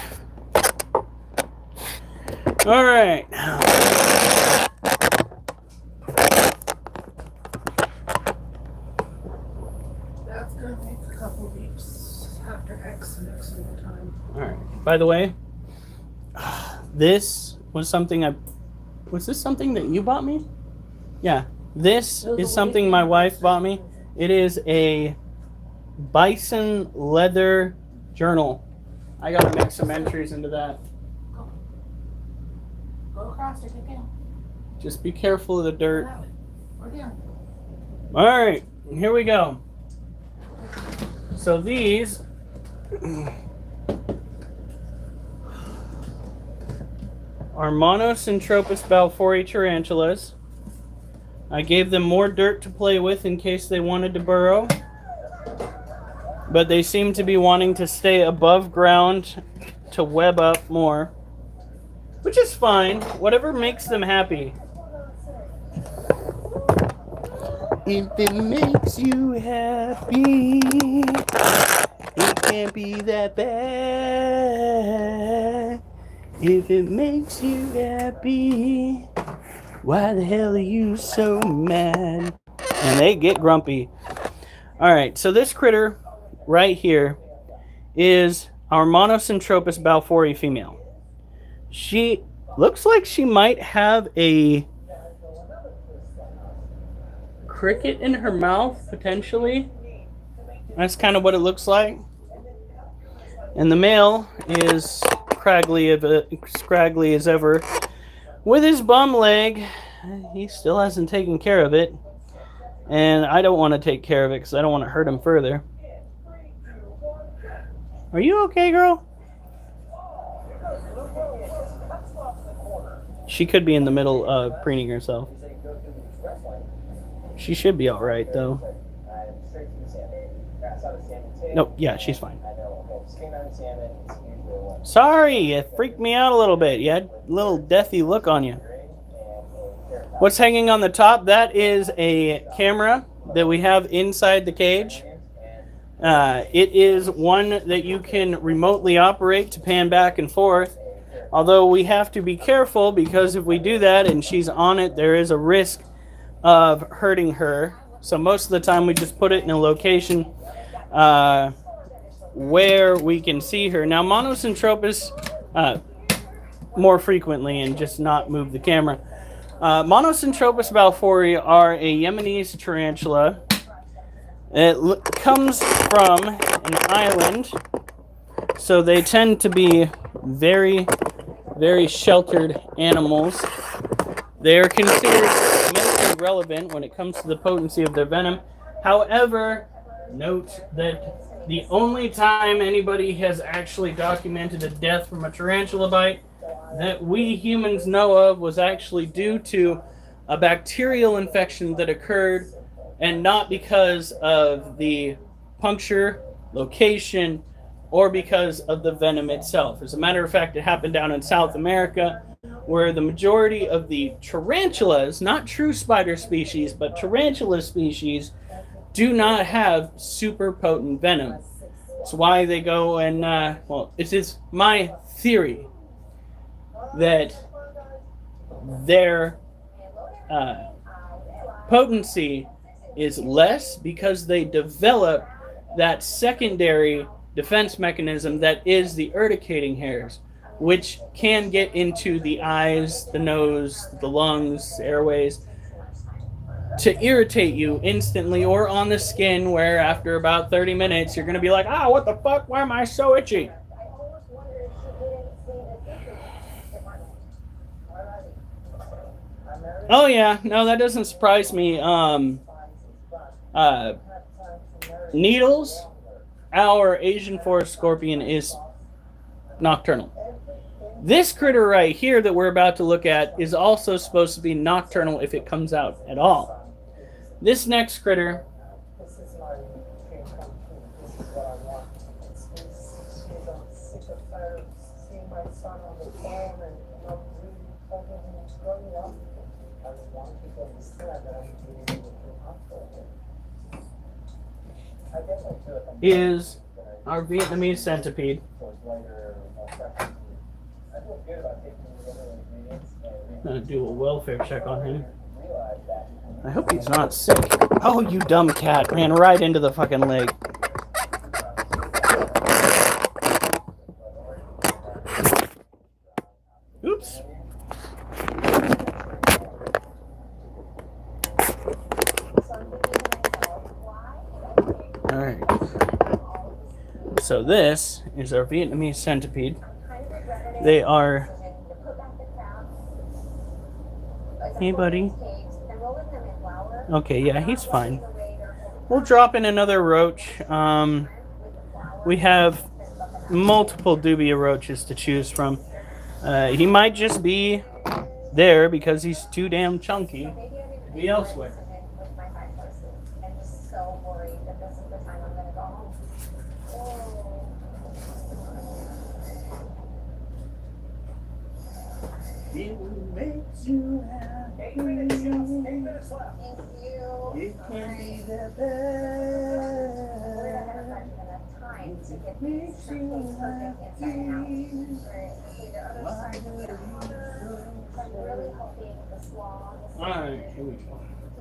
All right. That's gonna take a couple weeks after X time. All right. By the way, this was something was this something that you bought me? Yeah. This is something my wife bought me. It is a bison leather journal. I gotta make some entries into that. Go across it again. Just be careful of the dirt. We're down. All right, here we go. So these are Monocentropus balfouri tarantulas. I gave them more dirt to play with in case they wanted to burrow. But they seem to be wanting to stay above ground to web up more. Which is fine. Whatever makes them happy. If it makes you happy, it can't be that bad. If it makes you happy, why the hell are you so mad? And they get grumpy. Alright, so this critter right here is our Monocentropus balfouri female. She looks like she might have a cricket in her mouth, potentially. That's kind of what it looks like. And the male is scraggly as ever. With his bum leg, he still hasn't taken care of it. And I don't want to take care of it because I don't want to hurt him further. Are you okay, girl? She could be in the middle of preening herself. She should be alright, though. Nope, yeah, she's fine. Sorry, it freaked me out a little bit. You had a little deathy look on you. What's hanging on the top? That is a camera that we have inside the cage. It is one that you can remotely operate to pan back and forth. Although we have to be careful because if we do that and she's on it, there is a risk of hurting her. So most of the time we just put it in a location where we can see her. Now Monocentropus more frequently and just not move the camera. Monocentropus balfouri are a Yemenese tarantula. It comes from an island, so they tend to be very, very sheltered animals. They are considered medically relevant when it comes to the potency of their venom. However, note that the only time anybody has actually documented a death from a tarantula bite that we humans know of was actually due to a bacterial infection that occurred, and not because of the puncture, location, or because of the venom itself. As a matter of fact, it happened down in South America, where the majority of the tarantulas, not true spider species, but tarantula species, do not have super potent venom. It's why they go and, well, it is my theory that their potency is less because they develop that secondary defense mechanism that is the urticating hairs, which can get into the eyes, the nose, the lungs, airways, to irritate you instantly, or on the skin, where after about 30 minutes you're going to be like, ah, what the fuck, why am I so itchy? Oh yeah, no, that doesn't surprise me. Needles, our Asian forest scorpion is nocturnal. This critter right here that we're about to look at is also supposed to be nocturnal if it comes out at all. This next critter, This is my dream come true. This is what I want. I'm sick of tired of seeing my son on the phone and really holding him and growing up. I just want people to understand that I'm being able to look out for him. I guess I feel like I'm is our Vietnamese centipede. I feel good about taking the other ingredients I'm gonna do a welfare check on him. I hope he's not sick. Oh, you dumb cat. Ran right into the fucking leg. Oops. Alright. So this is our Vietnamese centipede. They are... Hey, buddy. Okay, yeah, he's fine. We'll drop in another roach. We have multiple dubia roaches to choose from. He might just be there because he's too damn chunky to be elsewhere. It makes you happy. 8 minutes, 8 minutes left. It can be the best. It makes you happy. Alright, here we go.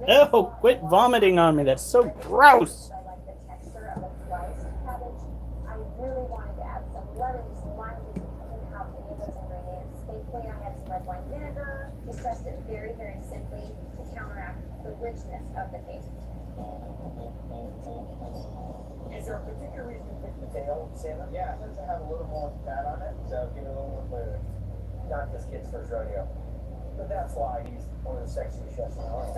Oh, quit vomiting on me. That's so gross. I like the texture of the sliced cabbage. I really wanted to add some lettuce, lime juice, and didn't have any of those ingredients. Thankfully, I had some red wine vinegar. We stressed it very, very simply to counteract the richness of the taste. Is there a particular reason you picked the tail salmon? Yeah, it tends to have a little more fat on it, so give it a little more flavor. Not this kid's first rodeo. But that's why he's one of the sexiest chefs in the world.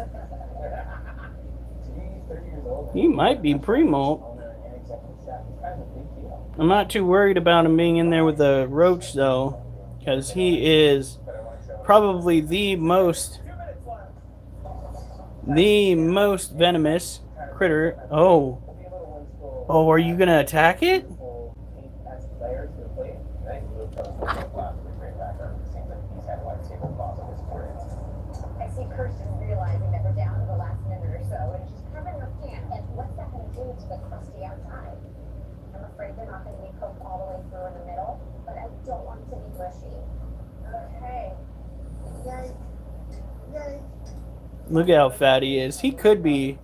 He's 30 years old. He might be pre-molt. Owner and executive chef. It's kind of a big deal. I'm not too worried about him being in there with the roach, though, because he is probably the most venomous critter. Oh. Oh, are you going to attack it? I see Kirsten realizing that we're down to the last minute or so, and she's covering her pan. And what's that going to do to the crusty outside? I'm afraid they're not going to be cooked all the way through in the middle, but I don't want it to be mushy. Okay. Yay. Yay. Look at how fat he is. He could be,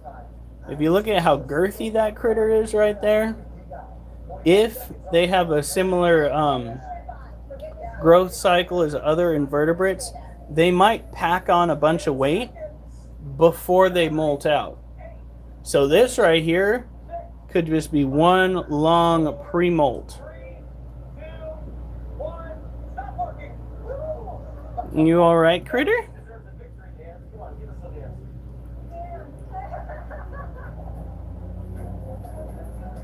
if you look at how girthy that critter is right there, if they have a similar growth cycle as other invertebrates, they might pack on a bunch of weight before they molt out. So this right here could just be one long pre-molt. You all right, critter?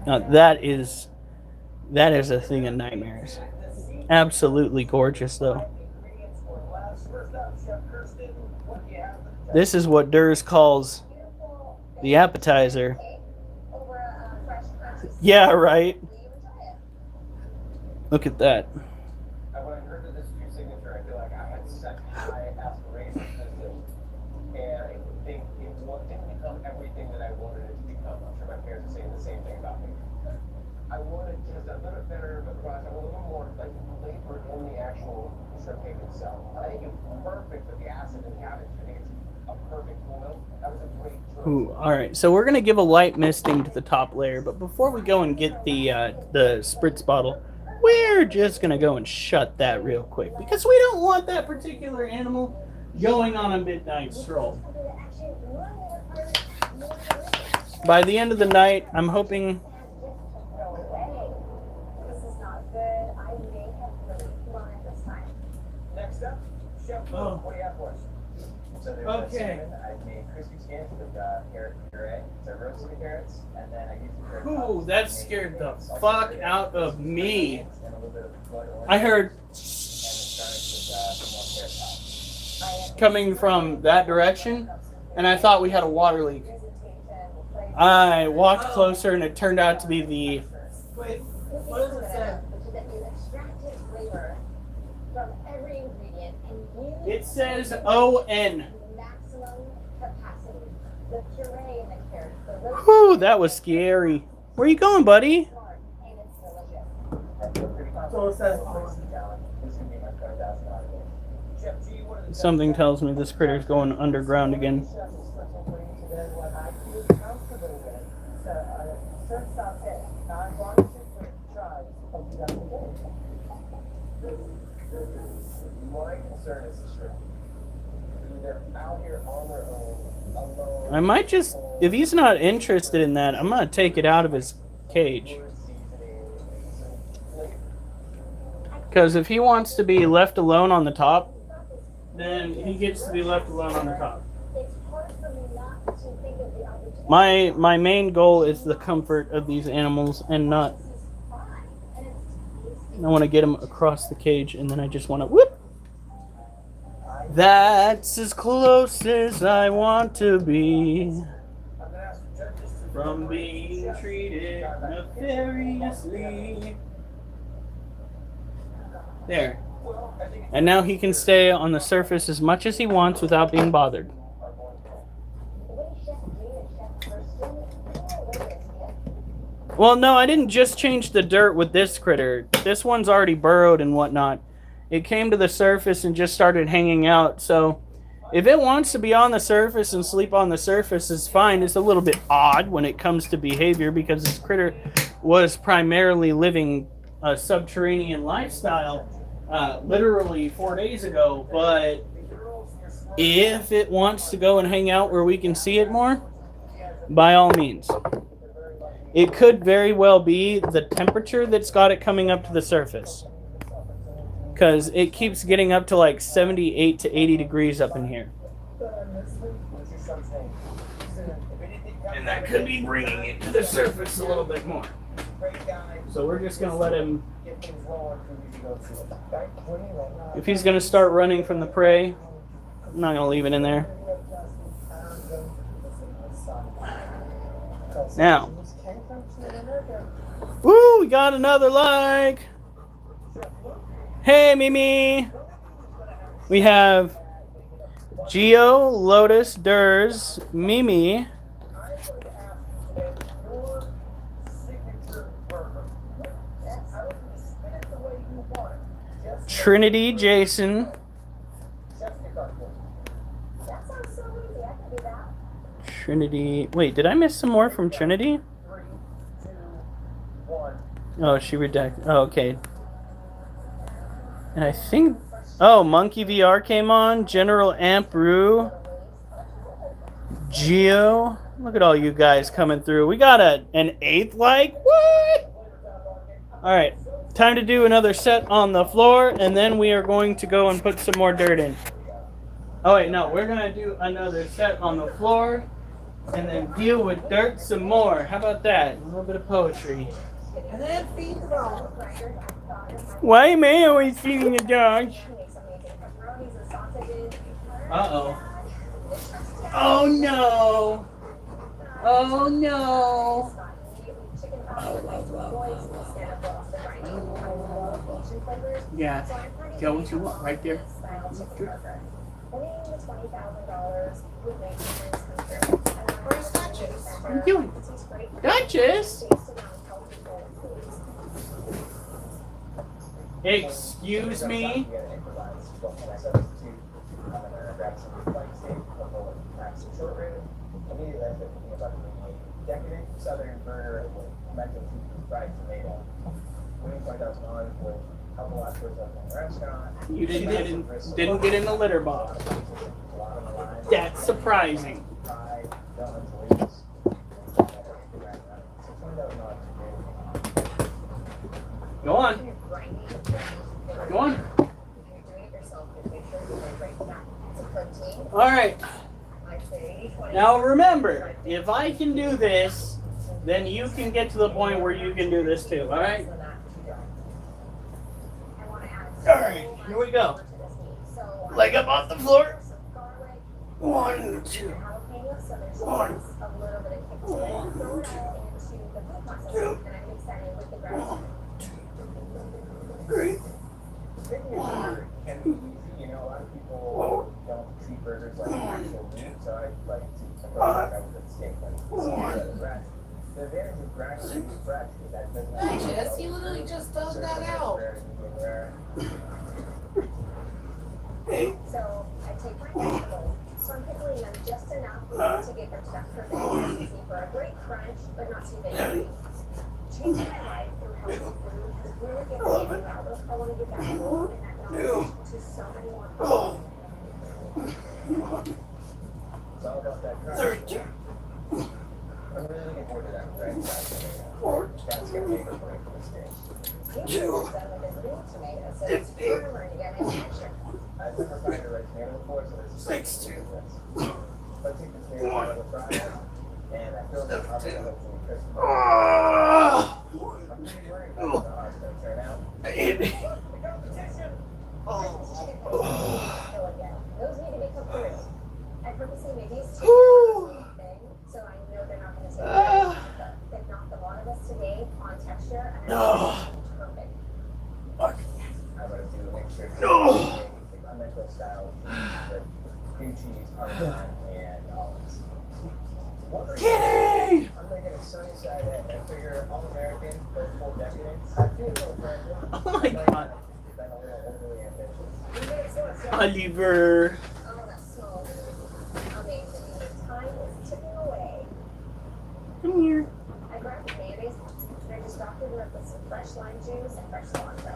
Now that is a thing of nightmares. Absolutely gorgeous, though. This is what Durs calls the appetizer. Yeah, right. Look at that. When I heard of this new signature, I feel like I had such high aspirations and I think it didn't become everything that I wanted it to become. I'm sure my parents are saying the same thing about me. I wanted just a little better of a process, a little more like labor in the actual shrimp cake itself. I think it's perfect with the acid and cabbage. I think it's a perfect boil. That was a great choice. Ooh, all right, so we're gonna give a light misting to the top layer, but before we go and get the spritz bottle, we're just gonna go and shut that real quick because we don't want that particular animal going on a midnight stroll. By the end of the night, I'm hoping. Next up, Chef Oh. what do you have for us? So there's Okay. salmon. I made crispy scampi with carrot puree. So roasted the carrots, and then I used the carrot Ooh, tops. that scared the fuck out of me. And a little bit of blood orange. I heard And then garnished with some more carrot tops. coming from that direction, and I thought we had a water leak. I walked closer, and it turned out to be the. Wait, what does it say? It says ON. Whew, that was scary. Where you going, buddy? So it says, Something tells me this critter's going underground again. My concern is the shrimp. They're out here on their own, alone. I might just, if he's not interested in that, I'm gonna take it out of his cage. Because if he wants to be left alone on the top, then he gets to be left alone on the top. My main goal is the comfort of these animals and not. I want to get him across the cage and then I just want to whoop. That's as close as I want to be from being treated nefariously. There. And now he can stay on the surface as much as he wants without being bothered. Well, no, I didn't just change the dirt with this critter. This one's already burrowed and whatnot. It came to the surface and just started hanging out. So if it wants to be on the surface and sleep on the surface, it's fine. It's a little bit odd when it comes to behavior because this critter was primarily living a subterranean lifestyle literally 4 days ago. But if it wants to go and hang out where we can see it more, by all means. It could very well be the temperature that's got it coming up to the surface. Because it keeps getting up to like 78 to 80 degrees up in here. And that could be bringing it to the surface a little bit more. So we're just going to let him... If he's going to start running from the prey, I'm not going to leave it in there. Now... Woo, we got another like. Hey, Mimi. We have Geo, Lotus, Durs, Mimi. Trinity, Jason. Trinity. Wait, did I miss some more from Trinity? Oh, she redacted. Oh, okay. And I think... Oh, Monkey VR came on. General Amp Rue. Geo, look at all you guys coming through. We got an 8th like. What? All right, time to do another set on the floor, and then we are going to go and put some more dirt in. Oh wait, no, we're gonna do another set on the floor, and then deal with dirt some more. How about that? A little bit of poetry. And then feed the dog. Why am I always feeding the dogs? Uh-oh. Oh no! Oh no! Yeah, get what you want right there. Where's Duchess? What are you doing? Duchess? Excuse me? Immediately I started thinking about a decadent southern burger with pimento cheese fried tomato. Winning $20,000 with a couple offers up in the restaurant. You didn't get in the litter box. That's surprising. Go on. Go on. All right. Now remember, if I can do this, then you can get to the point where you can do this too, all right? All right, here we go. Leg up off the floor. 1, 2. 1. 2. 3. 1. You know, a lot of people don't treat burgers like actual meat, so I like to compare it with a steak. The advantage of grass-fed fresh is that it doesn't Duchess, he literally just dug that out. So I take my vegetables, so I'm pickling them just enough to get them to that perfect consistency for a great crunch, but not too big. Changing my life through healthy food has really given me a new outlook. I want to give that hope and that knowledge to so many more people. It's all about that crunch. I'm really looking forward to that red sauce. That's going to make a break for this dish. I've never tried a red tomato before, so this is 6, 2. Let's take this tomato out of the fry, and I feel like I'm going to crisp. I'm pretty worried about how it's going to turn out. Those need to be cooked through. I purposely made these two thing, so I know they're not going to take they've knocked a lot of us today on texture, and I think it's perfect. I'm going to do a mixture of pimento style with cream cheese, parmesan, and olives. Kitty! I'm making a sunny side up. I figure all American, but full decadence. I feel a little Tarantula. Oh my god. I'm a little overly ambitious. Oliver. Oh, that smells amazing. Time is ticking away. Come here. I grabbed the mayonnaise, and I just dropped it in with some fresh lime juice and fresh cilantro.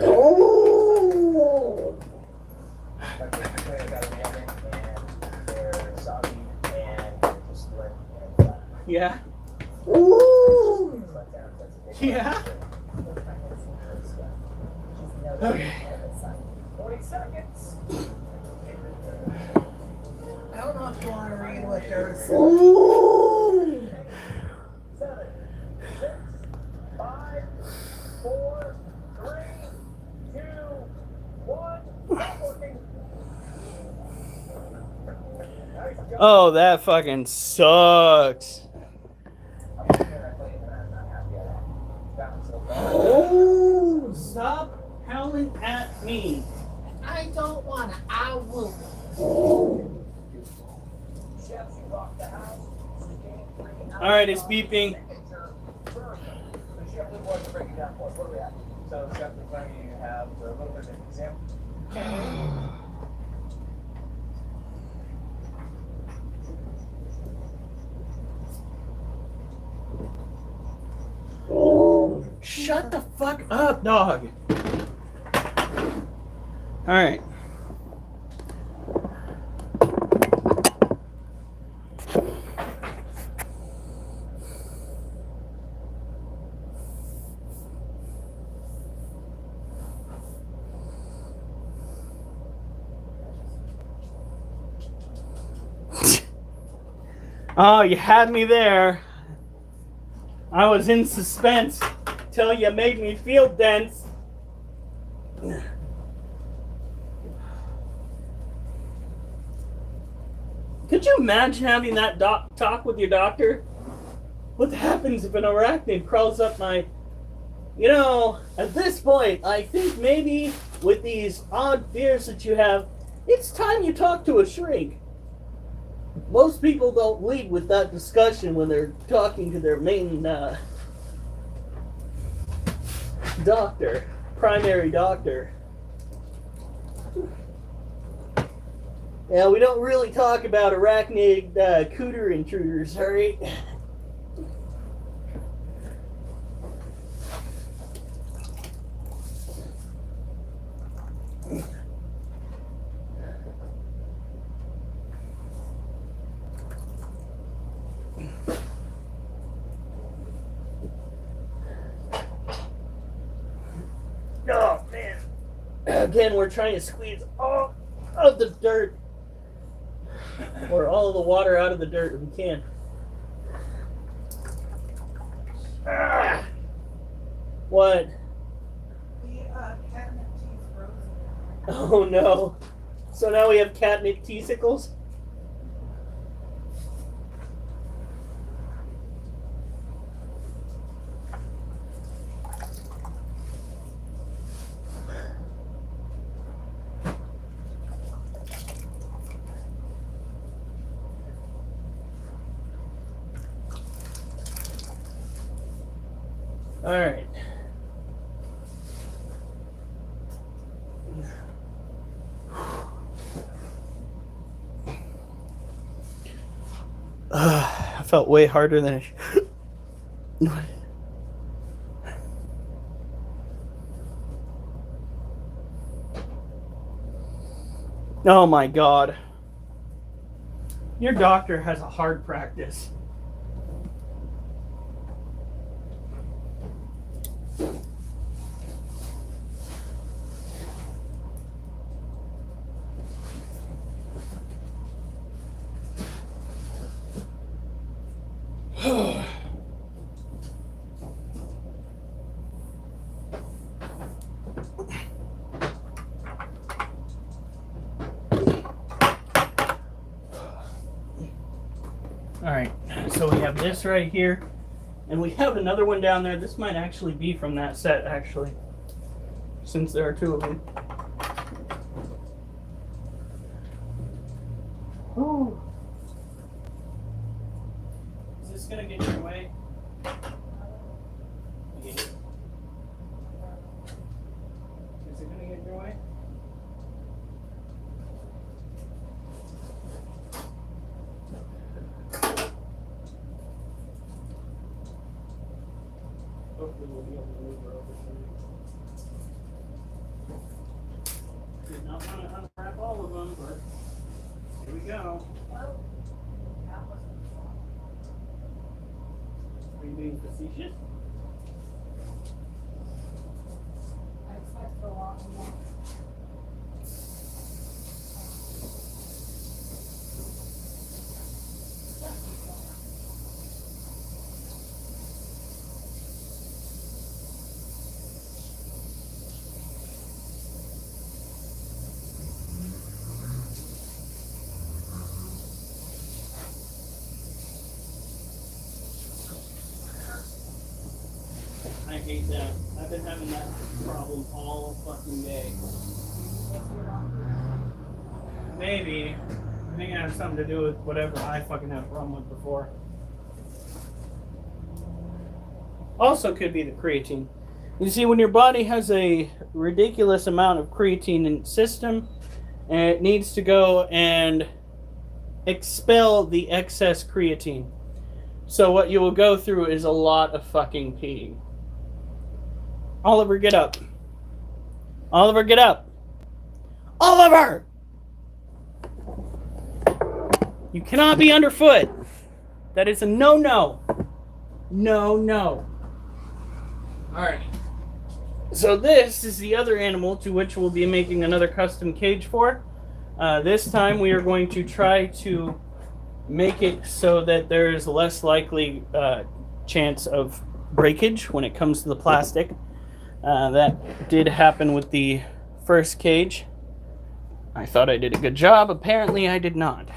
Oh. My potatoes out of the oven, and they're soggy, and they're just limp and flat. Yeah. Ooh. Yeah. Okay. 40 seconds. I don't know if you want to read what there's. 7, 6, 5, 4, 3, 2, 1. Stop working. Oh, that fucking sucks. Oh, stop howling at me. I don't want to. I will. All right, it's beeping. So, Chef, we're going to have a little bit of an example. Shut the fuck up, dog. All right. Oh, you had me there. I was in suspense till you made me feel dense. Could you imagine having that talk with your doctor? What happens if an arachnid crawls up my... You know, at this point, I think maybe with these odd fears that you have, it's time you talk to a shrink. Most people don't lead with that discussion when they're talking to their main doctor, primary doctor. Yeah, we don't really talk about arachnid cooter intruders, alright? Oh, man. Again, we're trying to squeeze all of the dirt or all of the water out of the dirt if we can. Ah. What? The catnip tea's frozen. Oh no. So now we have catnip testicles? All right. I felt way harder than I should. Oh my God. Your doctor has a hard practice. Alright, so we have this right here, and we have another one down there. This might actually be from that set, actually, since there are two of them. Ooh. Is this gonna get in your way? Is it gonna get in your way? Hopefully we'll be able to move her over to Did not want to unwrap all of them, but here we go. Are you being facetious? I expect a lot more. I hate that. I've been having that problem all fucking day. Maybe. I think it has something to do with whatever I fucking had a problem with before. Also could be the creatine. You see, when your body has a ridiculous amount of creatine in its system, and it needs to go and expel the excess creatine. So what you will go through is a lot of fucking peeing. Oliver, get up. Oliver, get up. Oliver! You cannot be underfoot. That is a no-no. No-no. Alright. So this is the other animal to which we'll be making another custom cage for. This time we are going to try to make it so that there is less likely chance of breakage when it comes to the plastic. That did happen with the first cage. I thought I did a good job. Apparently, I did not.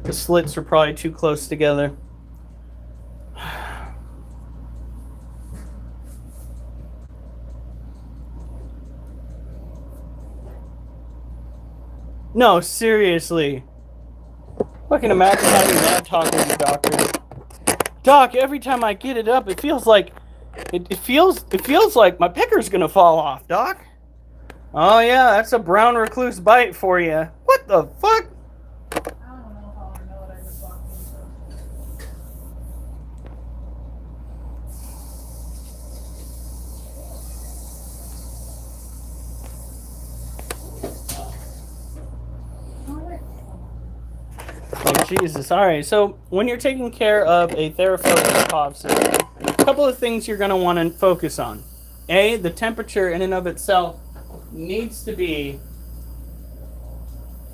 The slits are probably too close together. No, seriously. Fucking imagine having that talk with your doctor. Doc, every time I get it up, it feels like it feels like my picker's gonna fall off, Doc. Oh yeah, that's a brown recluse bite for you. What the fuck? I don't know how I know what I just walked into. Like Jesus. All right. So when you're taking care of a Theraphosis pavsis, a couple of things you're gonna want to focus on. A, the temperature in and of itself needs to be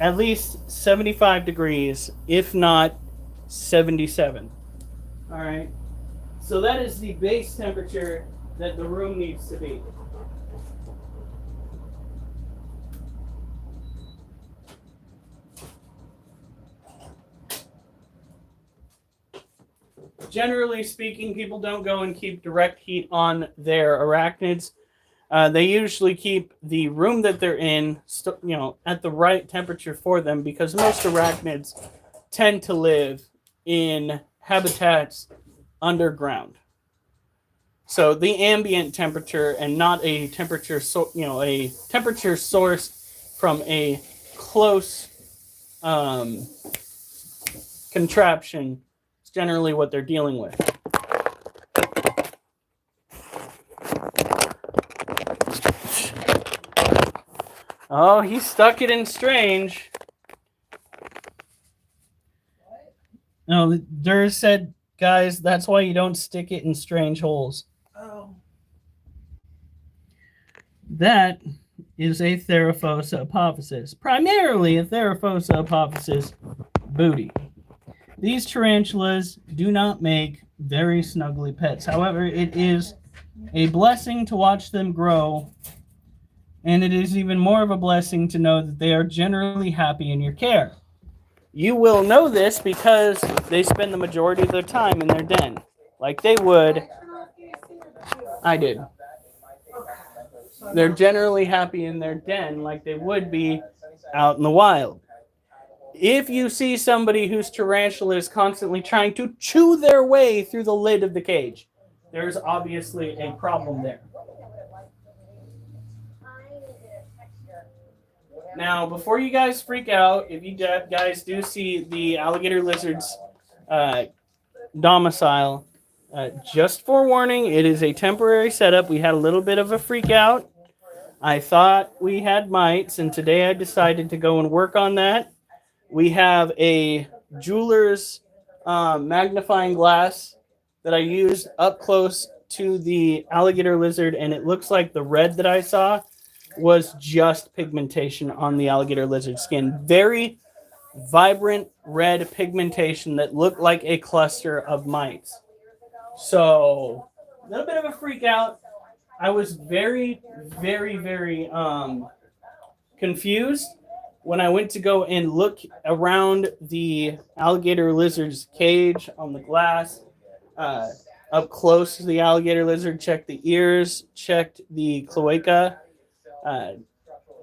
at least 75 degrees, if not 77. All right. So that is the base temperature that the room needs to be. Generally speaking, people don't go and keep direct heat on their arachnids. They usually keep the room that they're in, at the right temperature for them, because most arachnids tend to live in habitats underground. So the ambient temperature and not a temperature, a temperature sourced from a close contraption is generally what they're dealing with. Oh, he stuck it in strange. No, Durs said, guys, that's why you don't stick it in strange holes. Oh. That is a Theraphosa apophysis. Primarily a Theraphosa apophysis booty. These tarantulas do not make very snuggly pets. However, it is a blessing to watch them grow, and it is even more of a blessing to know that they are generally happy in your care. You will know this because they spend the majority of their time in their den, like they would. I did. They're generally happy in their den like they would be out in the wild. If you see somebody whose tarantula is constantly trying to chew their way through the lid of the cage, there's obviously a problem there. Now, before you guys freak out, if you guys do see the alligator lizard's domicile, just forewarning, it is a temporary setup. We had a little bit of a freak out. I thought we had mites, and today I decided to go and work on that. We have a jeweler's magnifying glass that I used up close to the alligator lizard, and it looks like the red that I saw was just pigmentation on the alligator lizard skin. Very vibrant red pigmentation that looked like a cluster of mites. So, a little bit of a freak out. I was very, very, very confused when I went to go and look around the alligator lizard's cage on the glass, up close to the alligator lizard, checked the ears, checked the cloaca,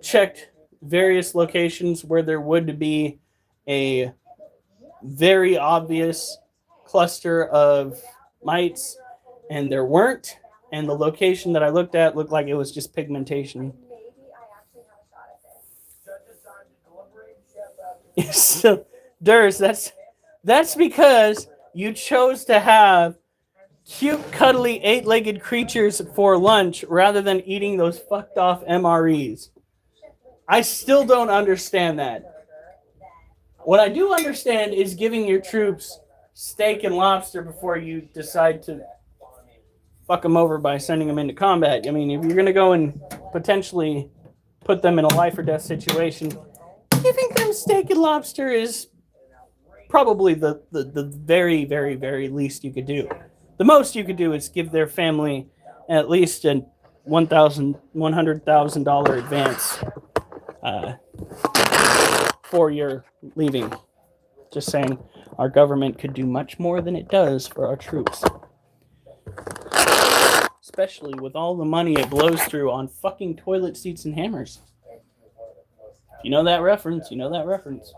checked various locations where there would be a very obvious cluster of mites, and there weren't. And the location that I looked at looked like it was just pigmentation. So, Durs, that's because you chose to have cute, cuddly, 8-legged creatures for lunch rather than eating those fucked off MREs. I still don't understand that. What I do understand is giving your troops steak and lobster before you decide to fuck them over by sending them into combat. I mean, if you're going to go and potentially put them in a life or death situation, giving them steak and lobster is probably the very, very, very least you could do. The most you could do is give their family at least a $100,000 advance for your leaving. Just saying, our government could do much more than it does for our troops. Especially with all the money it blows through on fucking toilet seats and hammers. If you know that reference, you know that reference.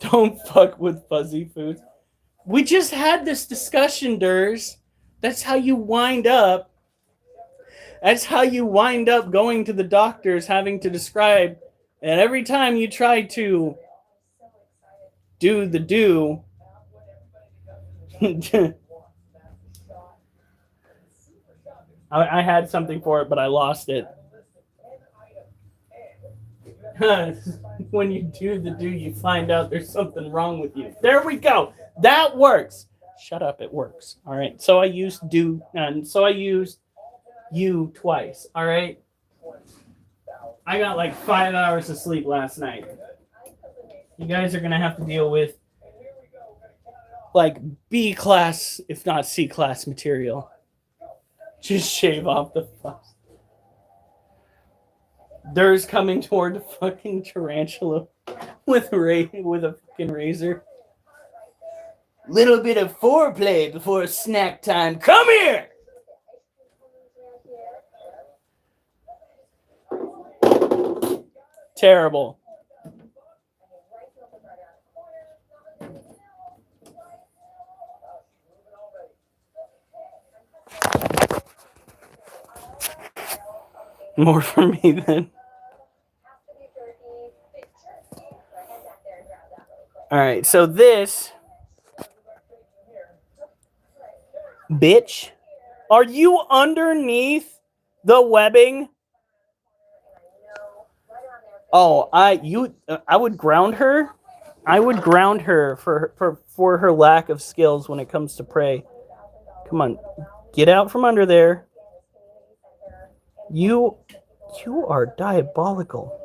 Don't fuck with fuzzy foods. We just had this discussion, Durs. That's how you wind up. That's how you wind up going to the doctors, having to describe. And every time you try to do the do, I had something for it, but I lost it. When you do the do, you find out there's something wrong with you. There we go. That works. Shut up, it works. All right. So I used do, and so I used you twice. All right. I got like 5 hours of sleep last night. You guys are gonna have to deal with like B class, if not C class material. Just shave off the fuss. There's coming toward the fucking tarantula with a fucking razor. Little bit of foreplay before snack time. Come here! Terrible. More for me then. All right, so this bitch, are you underneath the webbing? Oh, I would ground her. I would ground her for her lack of skills when it comes to prey. Come on, get out from under there. You are diabolical.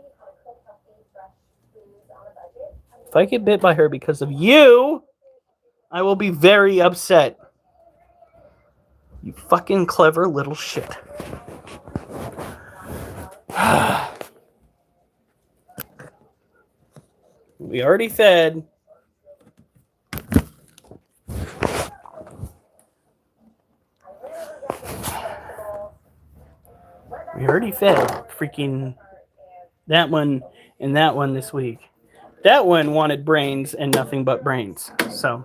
If I get bit by her because of you, I will be very upset. You fucking clever little shit. We already fed. We already fed freaking that one and that one this week. That one wanted brains and nothing but brains. So,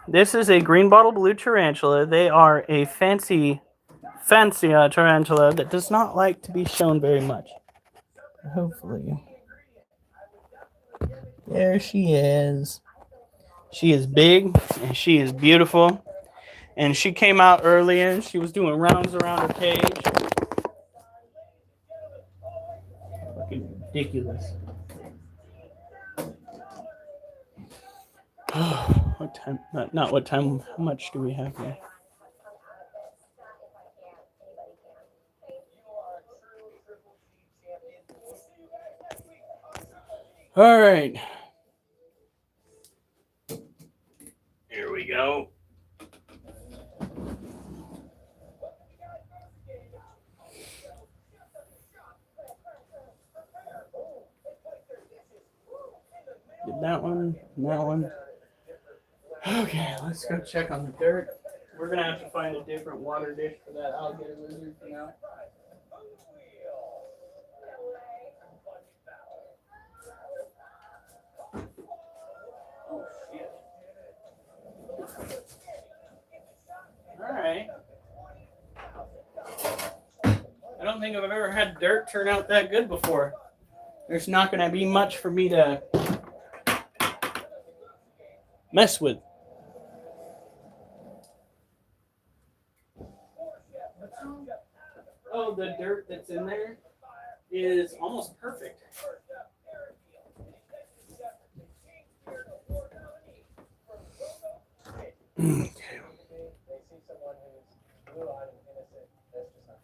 this is a green bottle blue tarantula. They are a fancy tarantula that does not like to be shown very much. Hopefully. There she is. She is big and she is beautiful. And she came out early and she was doing rounds around her cage. Fucking ridiculous. What time? Not what time. How much do we have here? All right. Here we go. Did that one, and that one. Okay, let's go check on the dirt. We're gonna have to find a different water dish for that alligator lizard for now. Oh shit. Alright. I don't think I've ever had dirt turn out that good before. There's not gonna be much for me to mess with. Oh, the dirt that's in there is almost perfect. They see someone who's blue-eyed and innocent. That's just not.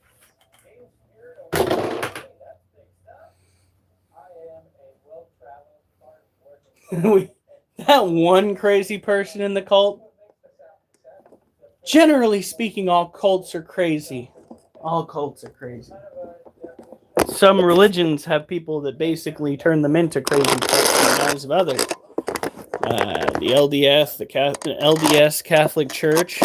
Game spirit over that's big stuff. I am a well-traveled, hard-working. That one crazy person in the cult. Generally speaking, all cults are crazy. All cults are crazy. Some religions have people that basically turn them into crazy cults in the eyes of others. The LDS, the LDS Catholic Church.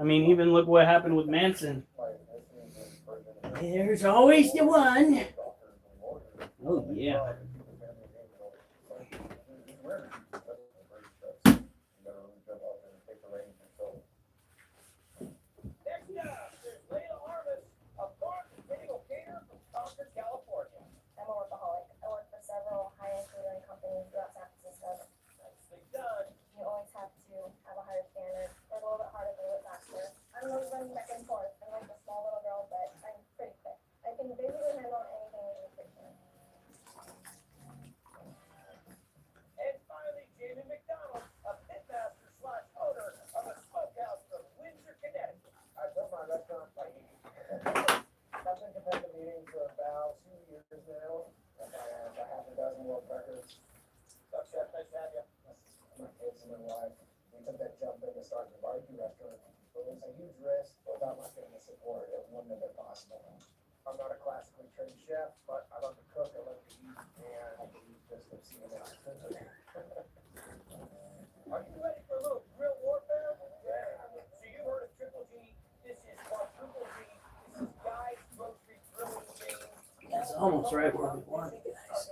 I mean, even look what happened with Manson. There's always the one. Oh, yeah. I'm a workaholic. I work for several high-end catering companies throughout San Francisco. You always have to have a higher standard. Work a little bit harder, but a little faster. I'm always running back and forth. I'm like a small little girl, but I'm pretty quick. I can basically handle anything in restriction. And finally, Jamie McDonald, a pitmaster slash owner of a smokehouse from Windsor, Connecticut. I built my restaurant by eating. I've been competitive eating for about 2 years now. I have a half a dozen world records. What's up, Chef? Nice to have you. My kids and my wife. We took that jump into starting a barbecue restaurant. It was a huge risk. Without my family support, it wouldn't have been possible. I'm not a classically trained chef, but I love to cook, I love to eat, and I believe this of seeing out. Are you ready for a little grill warfare? Yeah. So you heard of Triple G. This is Quadruple G. This is Guy's Grocery Grilling Game. That's almost right where we want it, guys.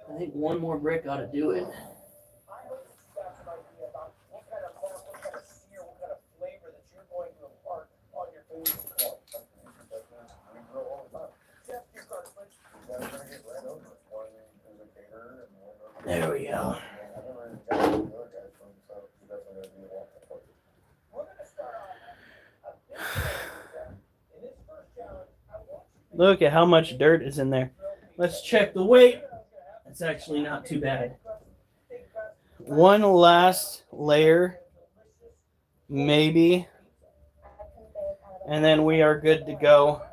I think one more brick ought to do it. I hope that you got some idea about what kind of mark, what kind of sear, what kind of flavor that you're going to impart on your food. We grill all the time. Chef, you start, please. You guys are going to get right over it. One is a caterer and one is There we go. I've never really got the other guys from, so you definitely going to be a lot more. We're going to start off a big challenge. In this first challenge, I want you to Look at how much dirt is in there. Let's check the weight. It's actually not too bad. One last layer, maybe, and then we are good to go.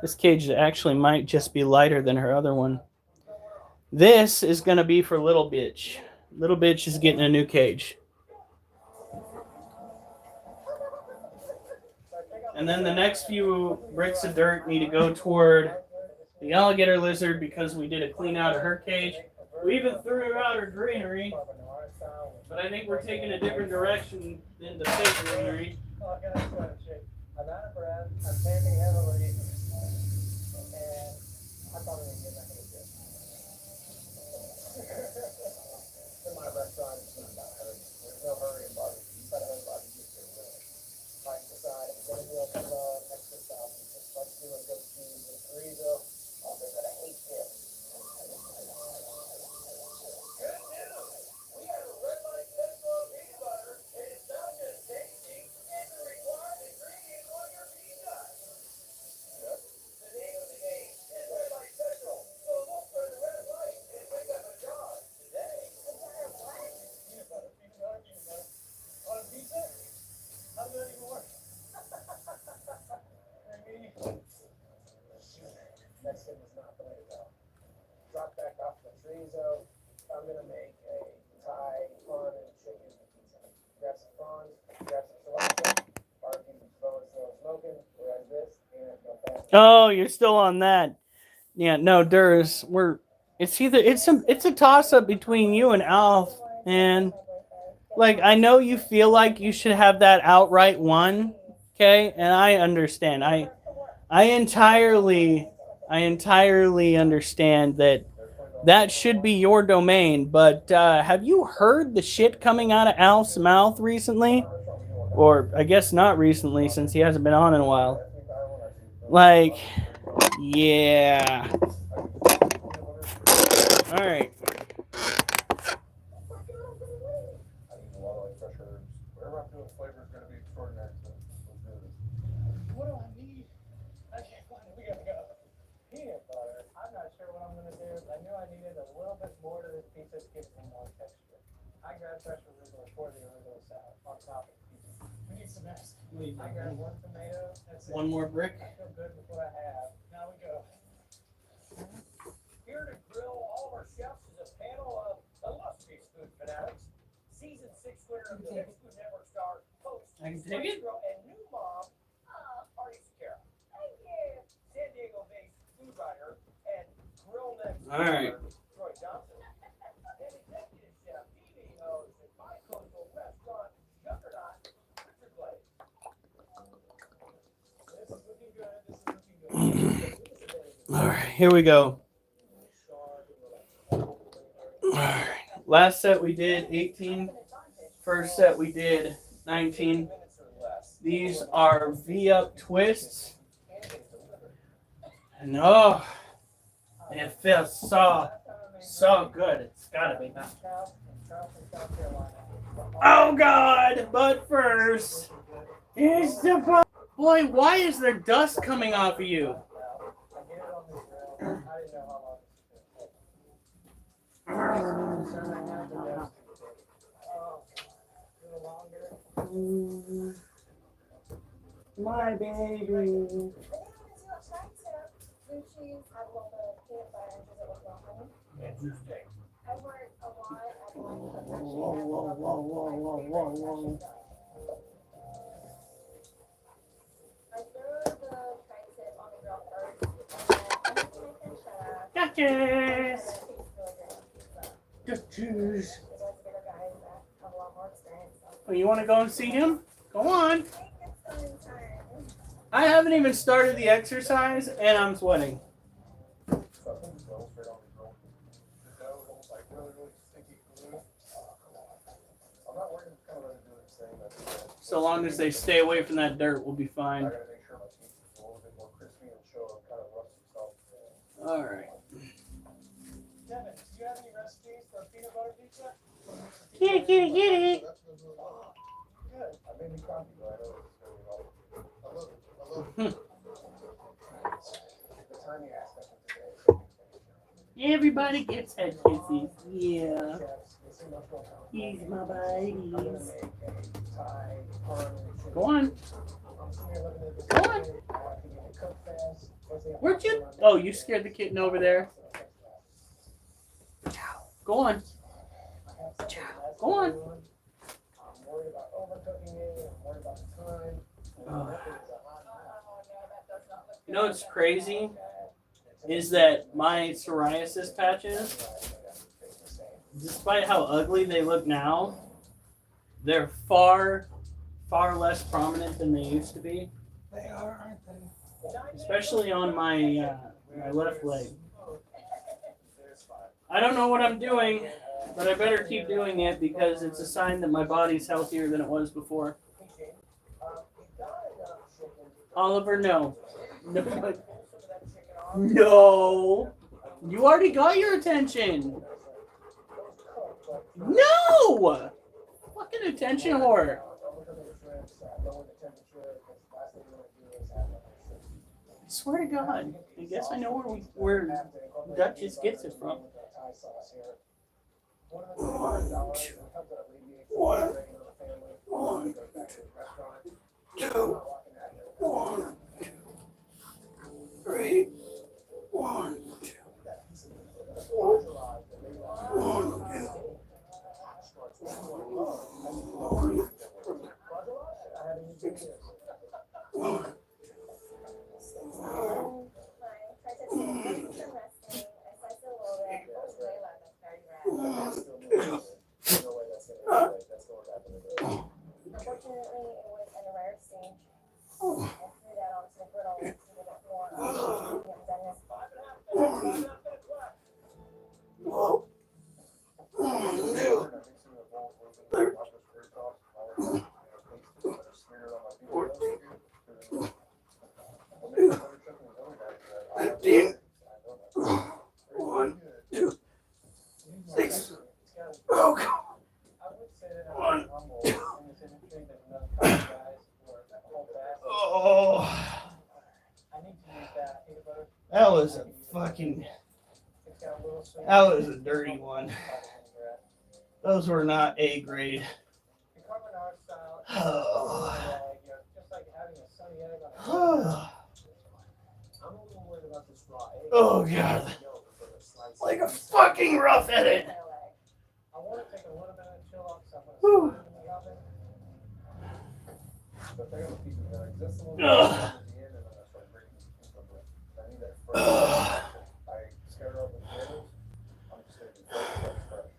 This cage actually might just be lighter than her other one. This is going to be for Little Bitch. Little Bitch is getting a new cage. And then the next few bricks of dirt need to go toward the alligator lizard because we did a clean out of her cage. We even threw out her greenery, but I think we're taking a different direction than the fake greenery. I'm out of breath, I'm panting heavily, and I'm probably going to get back in the gym. In my restaurant, it's not about hurry. There's no hurry in barbecue. You better hurry barbecue too. Like decide if you're going to do extra stuff. Let's do a goat cheese with chorizo. Oh, but I hate dip. Good news! We have a red light central peanut butter, and it's not just tasty, it's a required ingredient on your pizza. Yep. The name of the game is Red Light Central. So look for the red light and pick up a jar today. Peanut butter. On a pizza? How does that even work? Mexican was not the way to go. Drop back off the chorizo. I'm gonna make a Thai prawn and chicken pizza. Grab some prawns, grab some cilantro, barbecue some bones, smoking. Whereas this, and no fast. Oh, you're still on that. Yeah, no, Durs. It's a toss up between you and Alf, and like I know you feel like you should have that outright one, okay? And I understand. I entirely understand that should be your domain. But have you heard the shit coming out of Alf's mouth recently? Or I guess not recently, since he hasn't been on in a while. Like, yeah. All right. Whatever I'm doing, flavor is going to be extraordinary. What do I need? I can't find it. We got to go. Peanut butter. I'm not sure I needed a little bit more to this pizza to give me more texture. I grabbed fresh arugula for the arugula salad on top of the pizza. We need some next. I grabbed one tomato. That's it. One more brick. I feel good with what I have. Now we go. Here to grill all of our chefs is a panel of illustrious food fanatics. Season 6 winner of the Next Food Network star, host, I can take it. girl, and new mom, Artie Sakara. Thank you. San Diego-based food writer and grill next All right. Troy Johnson. And executive chef, TV host, and bi-coastal restaurant juggernaut, Richard Blake. This is looking good. This is looking good. All right, here we go. All right. Last set we did 18. First set we did 19. These are V-up twists. And oh, it feels so good. It's gotta be that. Oh God! But first, is the boy. Why is there dust coming off of you? My baby. Blue cheese, have a little bit of peanut butter and drizzle with honey. Interesting. I work a lot at I throw the tri-tip on the grill first, and then I make my pancetta. Gotcha. It tastes really good on pizza. Gotcha. There's lots of bigger guys that have a lot more experience. So. Oh, you want to go and see him? Go on. I think it's going time. I haven't even started the exercise, and I'm sweating. So long as they stay away from that dirt, we'll be fine. All right. Devin, do you have any recipes for peanut butter pizza? Get it, get it, get it. Good. I made me coffee, but I know it's very well. I love it. I love it. The time you asked me today. Everybody gets head kisses. Yeah. He's my babies. Go on. Go on. Where'd you? Oh, you scared the kitten over there. Go on. Go on. I'm worried about overcooking it. I'm worried about the time. You know what's crazy? Is that my psoriasis patches, despite how ugly they look now, they're far less prominent than they used to be. They are, aren't they? Especially on my my left leg. I don't know what I'm doing, but I better keep doing it because it's a sign that my body's healthier than it was before. Oliver, no. No. You already got your attention. No! Fucking attention whore. I swear to God. I guess I know where Duchess gets it from. One, two, 1, 2, 3, 1, 2, 1, 2. Unfortunately, it was in a rare stage. I threw that onto the griddle to give it more doneness. Oh, God. I would say that I'm humble in this industry that enough guys were whole fast. Oh, I need to use that peanut butter. that was a fucking. It's got That was a dirty one. Those were not A grade. Oh. Oh god. Like a fucking rough edit. I want to take a little bit of chill off, so I'm going to Whew. put it in the oven. But they're going to keep it there. Just a little bit Ugh. at the end, and then I'll start breaking it. I need that fresh. I scared off the potatoes. I'm just going to be fresh.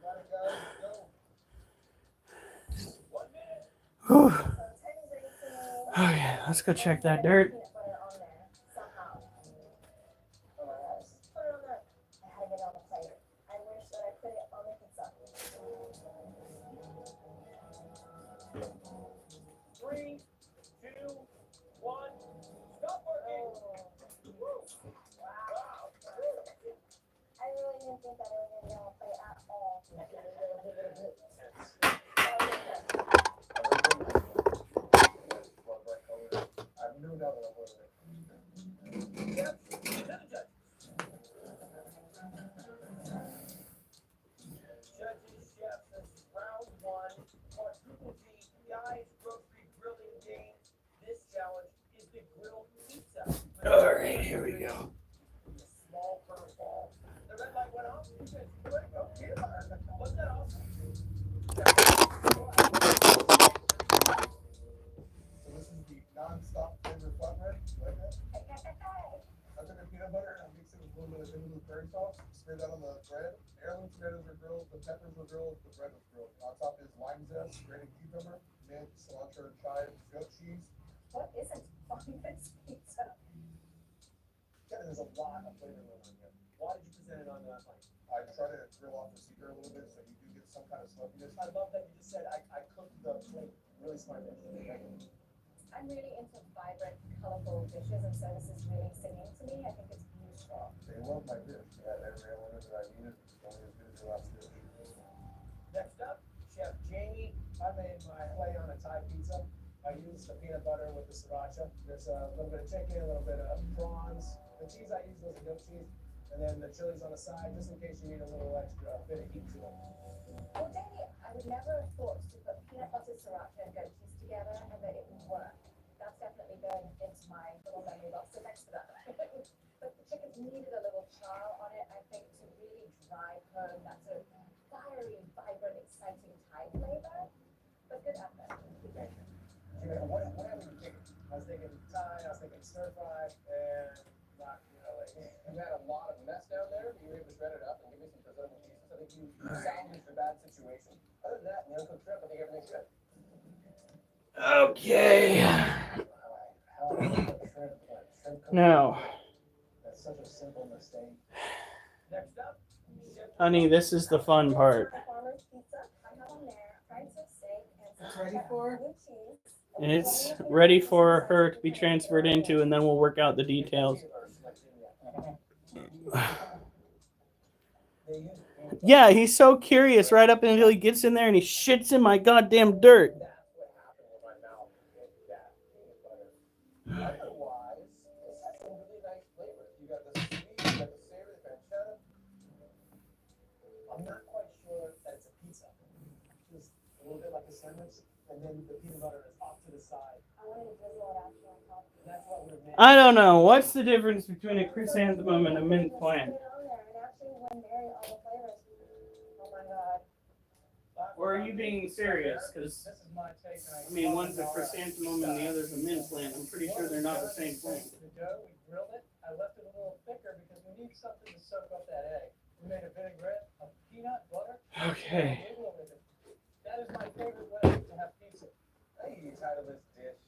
Got it, guys. Go. 1 minute. Whew. Okay, let's go check that dirt. Three, two, one. Stop working. Wow. I really didn't think that it was going to be able to play at all. I knew that was Yep. Judges, chefs, this is round 1. Quadruple G, guys, grocery grilling game. This challenge is the grilled pizza. Alright, here we go. Small curveball. The red light went off. You said, "Where to go? Peanut butter." Wasn't that awesome? So this is the non-stop flavor flatbread. You like that? I took a peanut butter and I mixed it with a little bit of vinegar curry sauce. Spread that on the bread. Heirloom tomatoes are grilled. The peppers were grilled. The bread was grilled. On top is lime zest, grated cucumber, mint, cilantro, and chive, goat cheese. What isn't on this pizza? Yeah, there's a lot of flavor going on here. Why did you present it on that line? I try to grill off the seeker a little bit so you do get some kind of smokiness. I love that you just said I cooked the plate really smart. I'm really into vibrant, colorful dishes, and so this is really singing to me. I think it's beautiful. They love my dish. Yeah, every element that I needed is only as good as your last dish. Next up, Chef Jamie. I made my play on a Thai pizza. I used the peanut butter with the sriracha. There's a little bit of chicken, a little bit of prawns. The cheese I used was a goat cheese. And then the chilies on the side, just in case you need a little extra bit of heat to it. Well, Jamie, I would never have thought to put peanut butter, sriracha, and goat cheese together and that it would work. That's definitely going into my little memory box, so thanks for that. But the chicken needed a little char on it, I think, to really drive home that sort of fiery, vibrant, exciting Thai flavor. But good effort. Whatever you think. I was thinking Thai, I was thinking stir fry, and not, you had a lot of mess down there. You were able to shred it up and give me some preserved pieces. I think you salvaged a bad situation. Other than that, in the uncooked shrimp, I think everything's good. Okay. Now, That's such a simple mistake. Next up, honey, this is the fun part. It's ready for? It's ready for her to be transferred into, and then we'll work out the details. Yeah, he's so curious right up until he gets in there and he shits in my goddamn dirt. Otherwise, this has some really nice flavors. You got the sweet, you got the savory, the pancetta. I'm not quite sure that it's a pizza. Just a little bit like a sandwich, and then the peanut butter is off to the side. I wanted to drizzle it actually on top. That's what we're making. I don't know. What's the difference between a chrysanthemum and a mint plant? Or are you being serious? Because, I mean, one's a chrysanthemum and the other's a mint plant. I'm pretty sure they're not the same plant. The dough, we grilled it. I left it a little thicker because we need something to soak up that egg. We made a vinaigrette of peanut butter. Okay. That is my favorite way to have pizza. Hey, title this dish.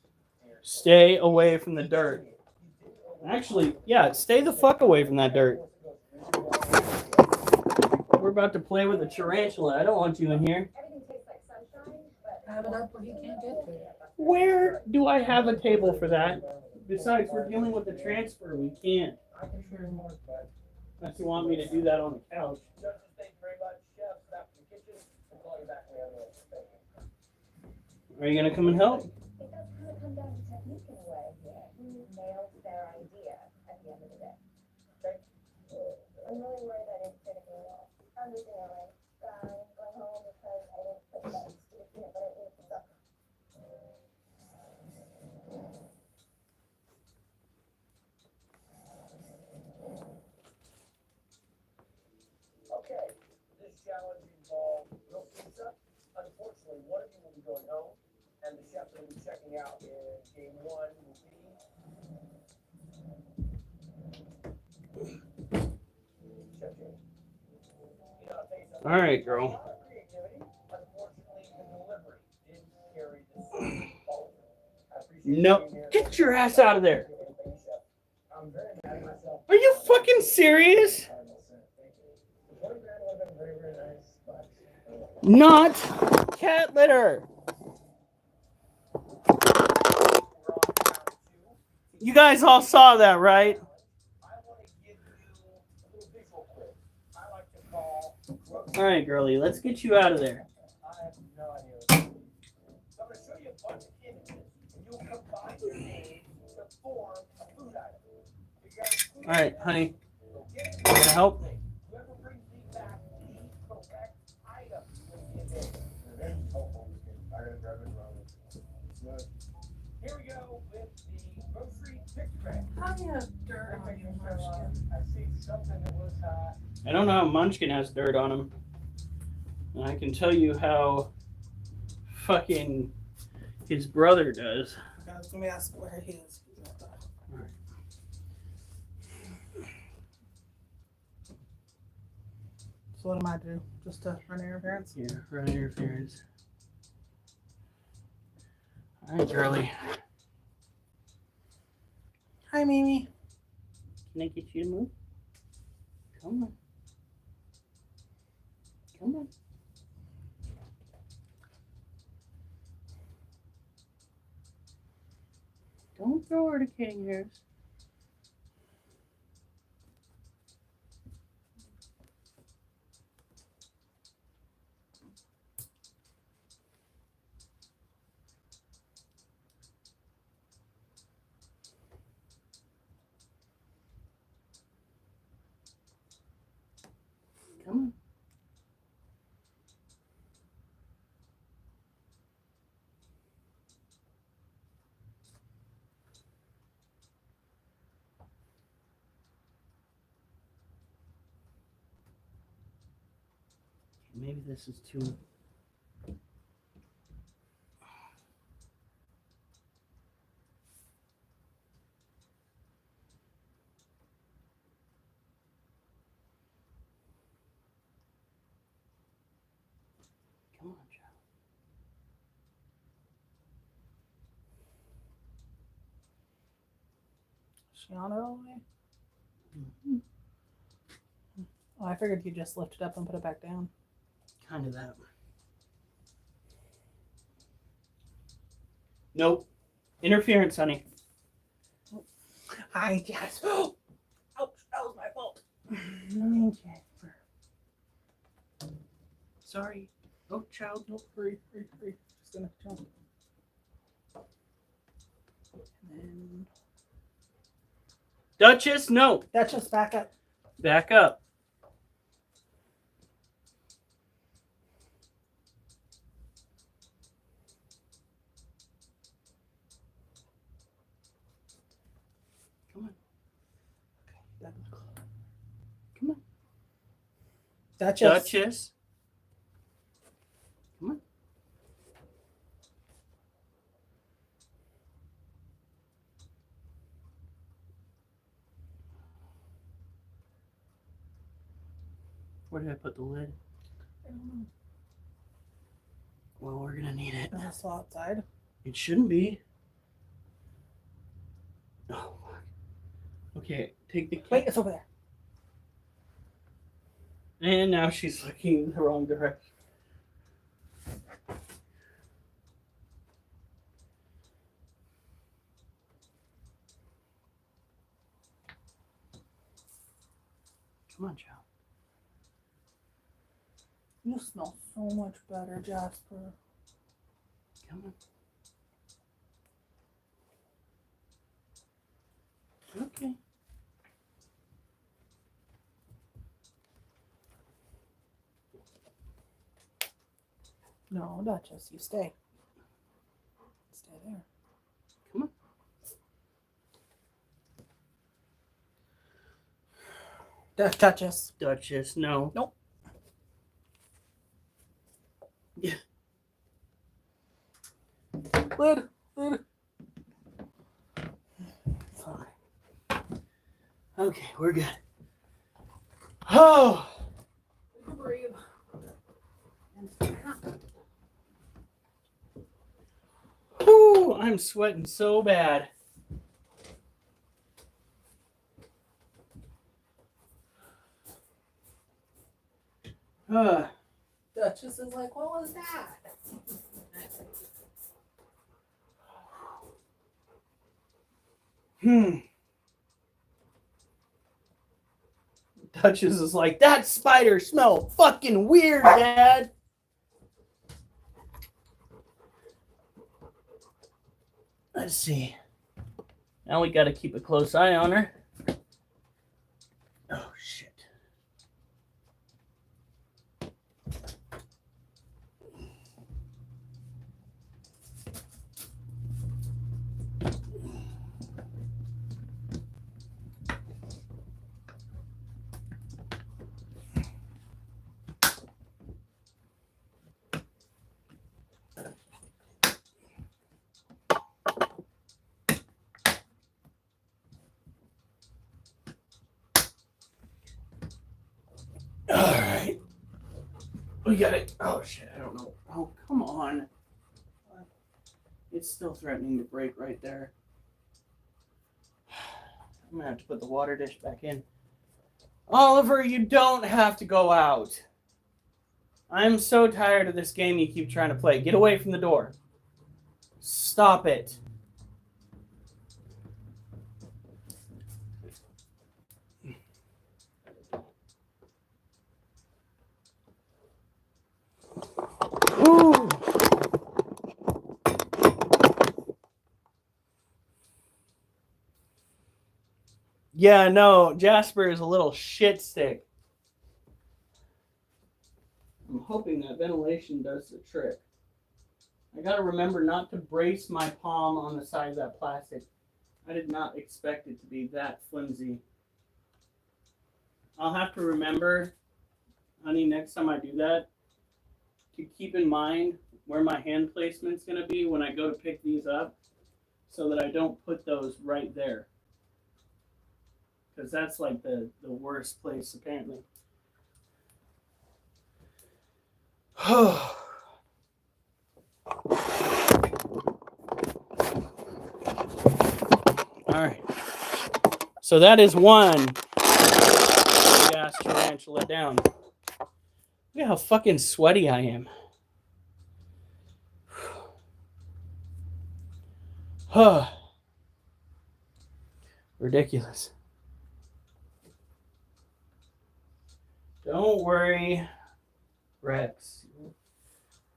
Stay away from the dirt. Actually, yeah, stay the fuck away from that dirt. We're about to play with a tarantula. I don't want you in here. Have it up where he can't get to it. Where do I have a table for that? Besides, we're dealing with the transfer. We can't. Unless you want me to do that on the couch. Judges, thank you very much. Chefs, back to the kitchen. We'll call you back when we have an answer. Are you going to come and help? It does kind of come down to technique in a way here. Who nailed their idea at the end of the day? All right, girl. Creativity. Unfortunately, the delivery didn't carry the same quality. I appreciate No, you being here. get your ass out of there. I'm very mad at myself. Are you fucking serious? Thank you. The 20 grand would have been very, very nice, but Not cat litter. we're on round 2. You guys all saw that, right? I want to give you a little visual quiz. I like to call. All right, girlie, let's get you out of there. I have no idea what it is. So I'm going to show you a bunch of images, and you'll combine your names to form a food item. So you guys, All right, honey, go get it. can I help? Whoever brings me back the correct item will be admitted. I gotta drive it wrong. Here we go with the grocery picture bag. How do you have dirt on your munchkin? I see something that was I don't know how Munchkin has dirt on him. And I can tell you how fucking his brother does. I was gonna be asking where he is. Alright. So what am I do? Just to run interference? Yeah, run interference. Alright, girlie. Hi, Mimi. Can I get you to move? Come on. Come on. Don't throw her to king hairs. Come on. Maybe this is too. Come on, child. Is she on it all the way? Mm-hmm. Oh, I figured you just lift it up and put it back down. Kind of that. Nope. Interference, honey. Hi, yes. Ouch, that was my fault. Okay. Sorry. Oh, child. Nope, hurry. Just gonna jump. And then Duchess, no. that's just back up. Back up. Come on. Come on. Duchess. Duchess. Come on. Where did I put the lid? I don't know. Well, we're gonna need it. Is it still outside? It shouldn't be. Oh, fuck. Okay, take the Wait, it's over there. And now she's looking the wrong direction. Come on, child. You smell so much better, Jasper. Come on. Okay. No, Duchess, you stay. Stay there. Come on. Duchess. Duchess, no. Nope. Yeah. Lid. Fine. Okay, we're good. Oh. Breathe. Whoo! I'm sweating so bad. Duchess is like, what was that? Duchess is like, that spider smelled fucking weird, Dad. Let's see. Now we got to keep a close eye on her. Oh, shit. All right. We got it. Oh, shit. I don't know. Oh, come on. It's still threatening to break right there. I'm going to have to put the water dish back in. Oliver, you don't have to go out. I'm so tired of this game you keep trying to play. Get away from the door. Stop it. Ooh. Yeah, no, Jasper is a little shit stick. I'm hoping that ventilation does the trick. I gotta remember not to brace my palm on the side of that plastic. I did not expect it to be that flimsy. I'll have to remember, honey, next time I do that, to keep in mind where my hand placement's gonna be when I go to pick these up, so that I don't put those right there. Because that's like the worst place, apparently. All right. So that is one gas tarantula down. Look at how fucking sweaty I am. Ridiculous. Don't worry, Rex.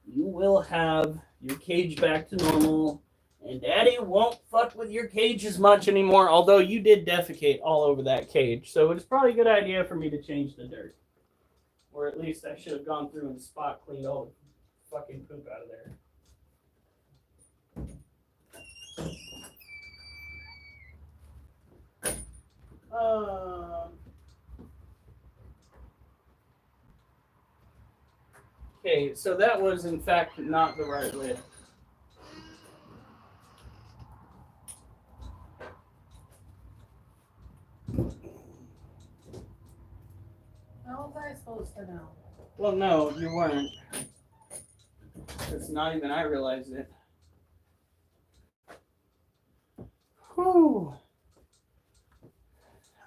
You will have your cage back to normal, and Daddy won't fuck with your cage as much anymore, although you did defecate all over that cage, so it's probably a good idea for me to change the dirt. Or at least I should have gone through and spot cleaned all the fucking poop out of there. Okay, so that was in fact not the right lid. How was I supposed to know? Well, no, you weren't. It's not even I realized it. Whew.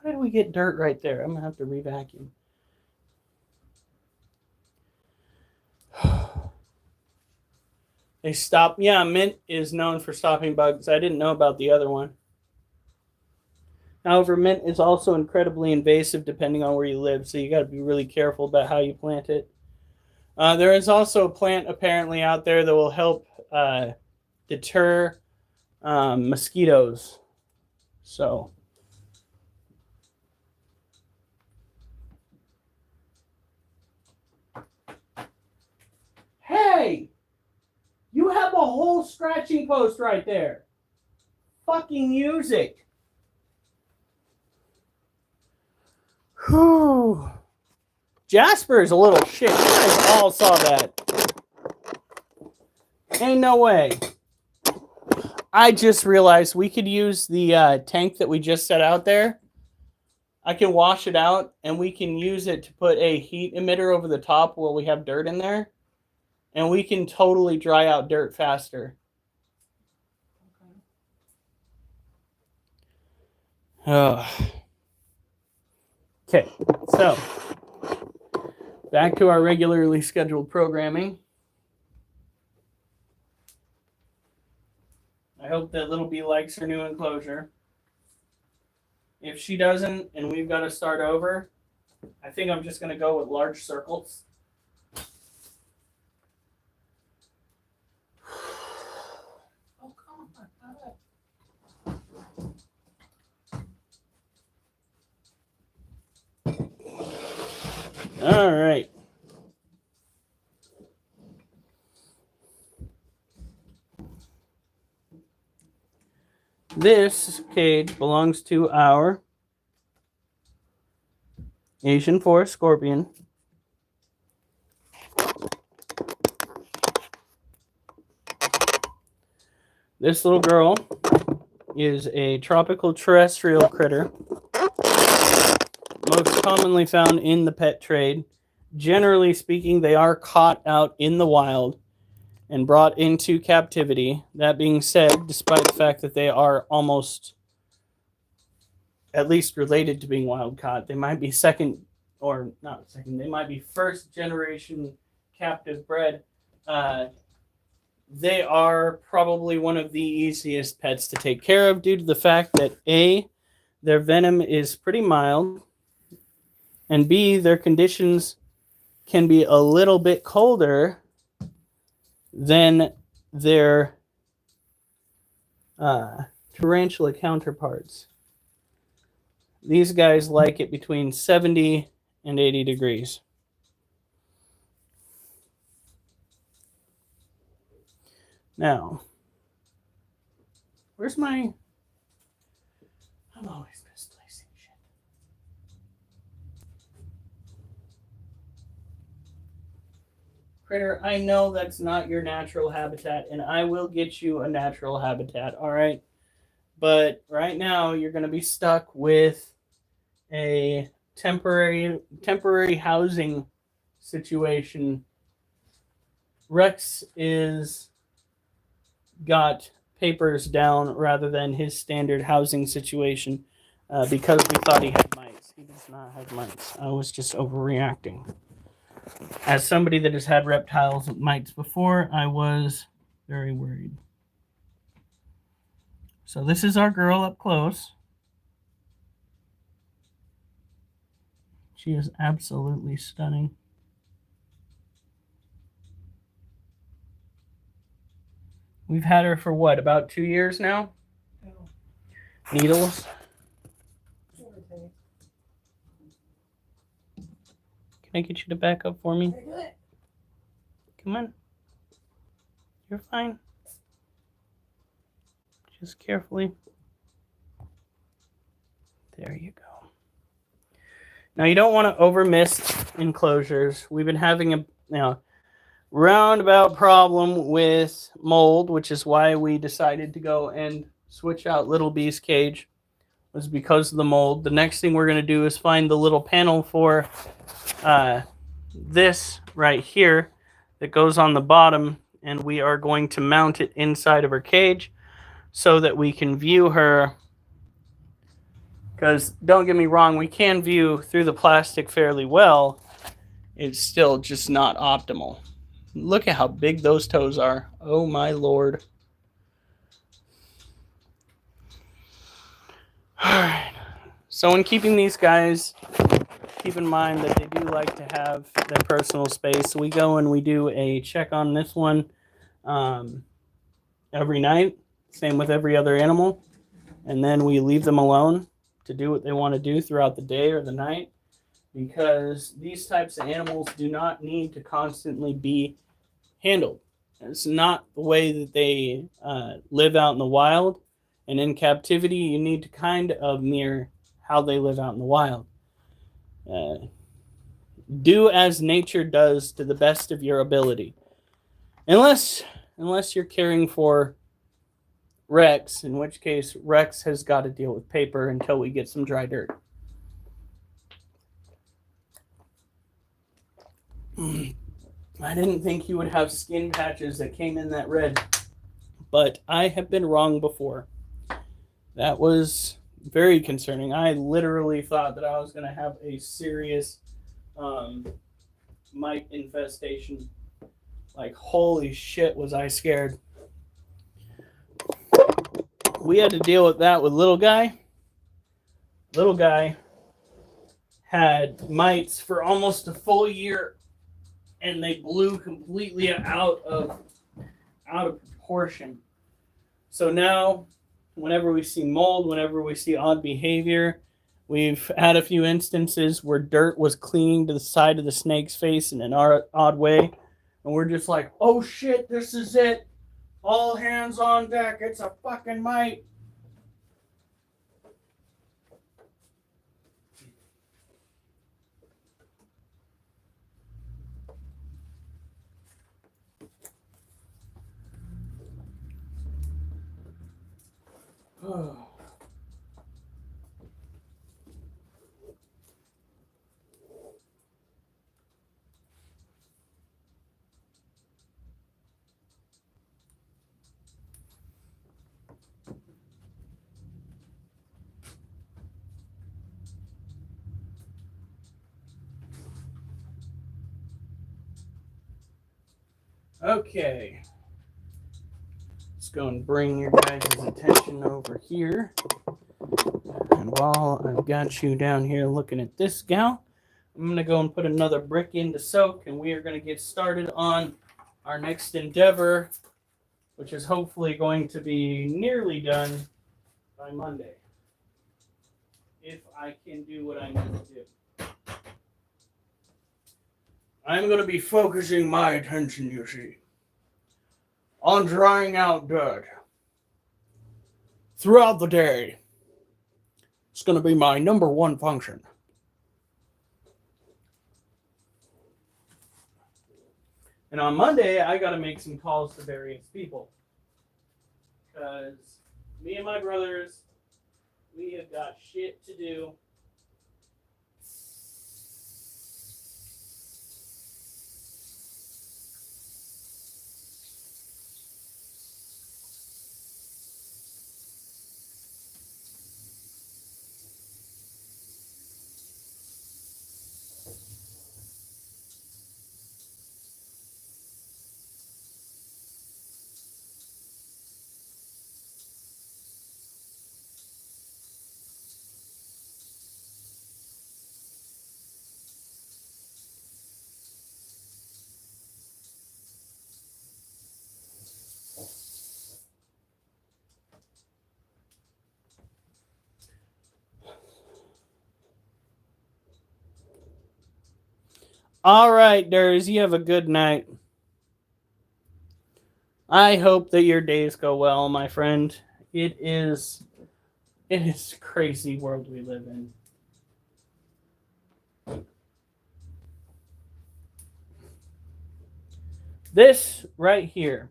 How did we get dirt right there? I'm going to have to re-vacuum. They stop. Yeah, mint is known for stopping bugs. I didn't know about the other one. However, mint is also incredibly invasive depending on where you live, so you got to be really careful about how you plant it. There is also a plant apparently out there that will help deter mosquitoes. So, hey, you have a whole scratching post right there. Fucking use it. Whew. Jasper is a little shit. You guys all saw that. Ain't no way. I just realized we could use the tank that we just set out there. I can wash it out, and we can use it to put a heat emitter over the top while we have dirt in there. And we can totally dry out dirt faster. Okay, so back to our regularly scheduled programming. I hope that Little B likes her new enclosure. If she doesn't and we've got to start over, I think I'm just going to go with large circles. Oh, come on. All right. This cage belongs to our Asian forest scorpion. This little girl is a tropical terrestrial critter, most commonly found in the pet trade. Generally speaking, they are caught out in the wild and brought into captivity. That being said, despite the fact that they are almost at least related to being wild caught, they might be they might be first generation captive bred. They are probably one of the easiest pets to take care of due to the fact that A, their venom is pretty mild, and B, their conditions can be a little bit colder than their tarantula counterparts. These guys like it between 70 and 80 degrees. Now, where's my... I'm always misplacing shit. Critter, I know that's not your natural habitat, and I will get you a natural habitat, all right? But right now, you're going to be stuck with a temporary housing situation. Rex is got papers down rather than his standard housing situation because we thought he had mites. He does not have mites. I was just overreacting. As somebody that has had reptiles with mites before, I was very worried. So this is our girl up close. She is absolutely stunning. We've had her for what, about 2 years now? Yeah. Needles. Can I get you to back up for me? Come on. You're fine. Just carefully. There you go. Now you don't want to over mist enclosures. We've been having a roundabout problem with mold, which is why we decided to go and switch out Little B's cage, was because of the mold. The next thing we're going to do is find the little panel for this right here that goes on the bottom, and we are going to mount it inside of her cage so that we can view her. Because don't get me wrong, we can view through the plastic fairly well. It's still just not optimal. Look at how big those toes are. Oh my lord. Alright. So when keeping these guys, keep in mind that they do like to have their personal space. So we go and we do a check on this one every night. Same with every other animal. And then we leave them alone to do what they want to do throughout the day or the night. Because these types of animals do not need to constantly be handled. It's not the way that they live out in the wild. And in captivity, you need to kind of mirror how they live out in the wild. Do as nature does to the best of your ability. Unless you're caring for Rex, in which case Rex has got to deal with paper until we get some dry dirt. I didn't think you would have skin patches that came in that red, but I have been wrong before. That was Very concerning. I literally thought that I was going to have a serious mite infestation. Like, holy shit, was I scared. We had to deal with that with little guy. Little guy had mites for almost a full year, and they blew completely out of proportion. So now, whenever we see mold, whenever we see odd behavior, we've had a few instances where dirt was clinging to the side of the snake's face in an odd way, and we're just like, oh shit, this is it. All hands on deck. It's a fucking mite. Okay. Let's go and bring your guys' attention over here. And while I've got you down here looking at this gal, I'm going to go and put another brick in to soak, and we are going to get started on our next endeavor, which is hopefully going to be nearly done by Monday, if I can do what I need to do. I'm going to be focusing my attention, you see, on drying out dirt throughout the day. It's going to be my number one function. And on Monday, I got to make some calls to various people. Because me and my brothers, we have got shit to do. All right, Durs, you have a good night. I hope that your days go well, my friend. It is a crazy world we live in. This right here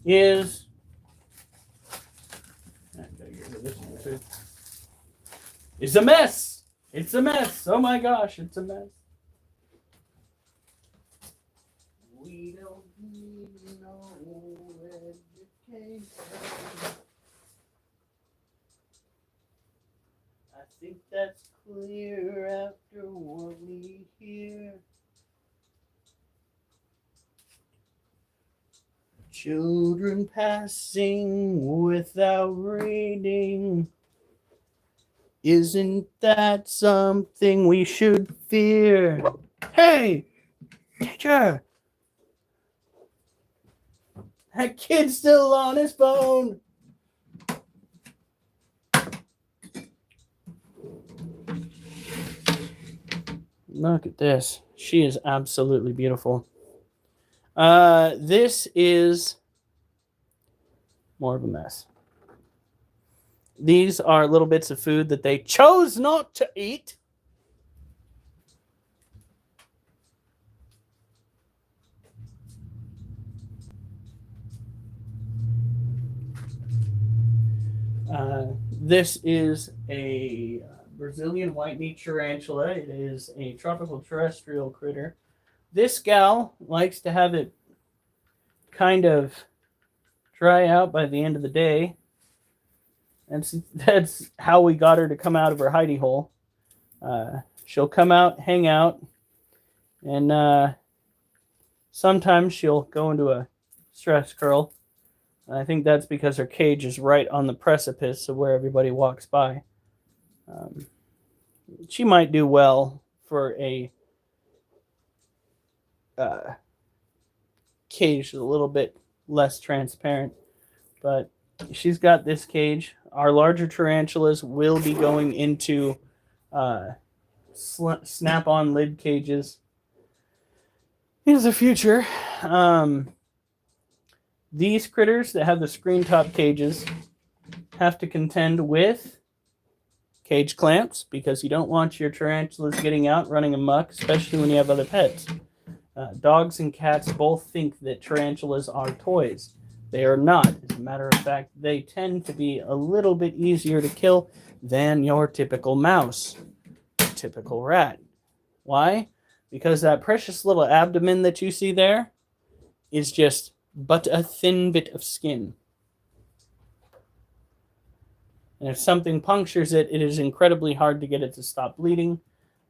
is it's a mess. It's a mess. Oh my gosh, it's a mess. We don't need no education. I think that's clear after what we hear. Children passing without reading. Isn't that something we should fear? Hey, teacher! That kid's still on his phone. Look at this. She is absolutely beautiful. This is more of a mess. These are little bits of food that they chose not to eat. This is a Brazilian white meat tarantula. It is a tropical terrestrial critter. This gal likes to have it kind of dry out by the end of the day. That's how we got her to come out of her hidey hole. She'll come out, hang out, and sometimes she'll go into a stress curl. And I think that's because her cage is right on the precipice of where everybody walks by. She might do well for a cage a little bit less transparent, but she's got this cage. Our larger tarantulas will be going into snap-on lid cages in the future. These critters that have the screen top cages have to contend with cage clamps because you don't want your tarantulas getting out running amok, especially when you have other pets. Dogs and cats both think that tarantulas are toys. They are not. As a matter of fact, they tend to be a little bit easier to kill than your typical mouse, typical rat. Why? Because that precious little abdomen that you see there is just but a thin bit of skin. And if something punctures it, it is incredibly hard to get it to stop bleeding.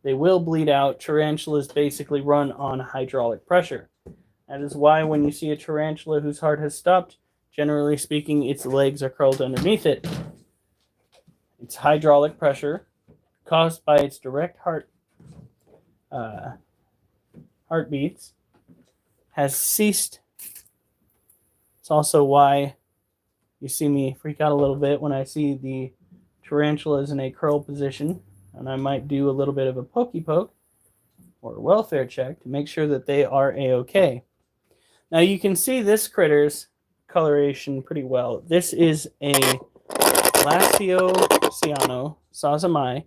They will bleed out. Tarantulas basically run on hydraulic pressure. That is why when you see a tarantula whose heart has stopped, generally speaking, its legs are curled underneath it. It's hydraulic pressure caused by its direct heartbeats has ceased. It's also why you see me freak out a little bit when I see the tarantulas in a curl position, and I might do a little bit of a pokey poke or a welfare check to make sure that they are a-okay. Now you can see this critter's coloration pretty well. This is a Laceo Sazamai,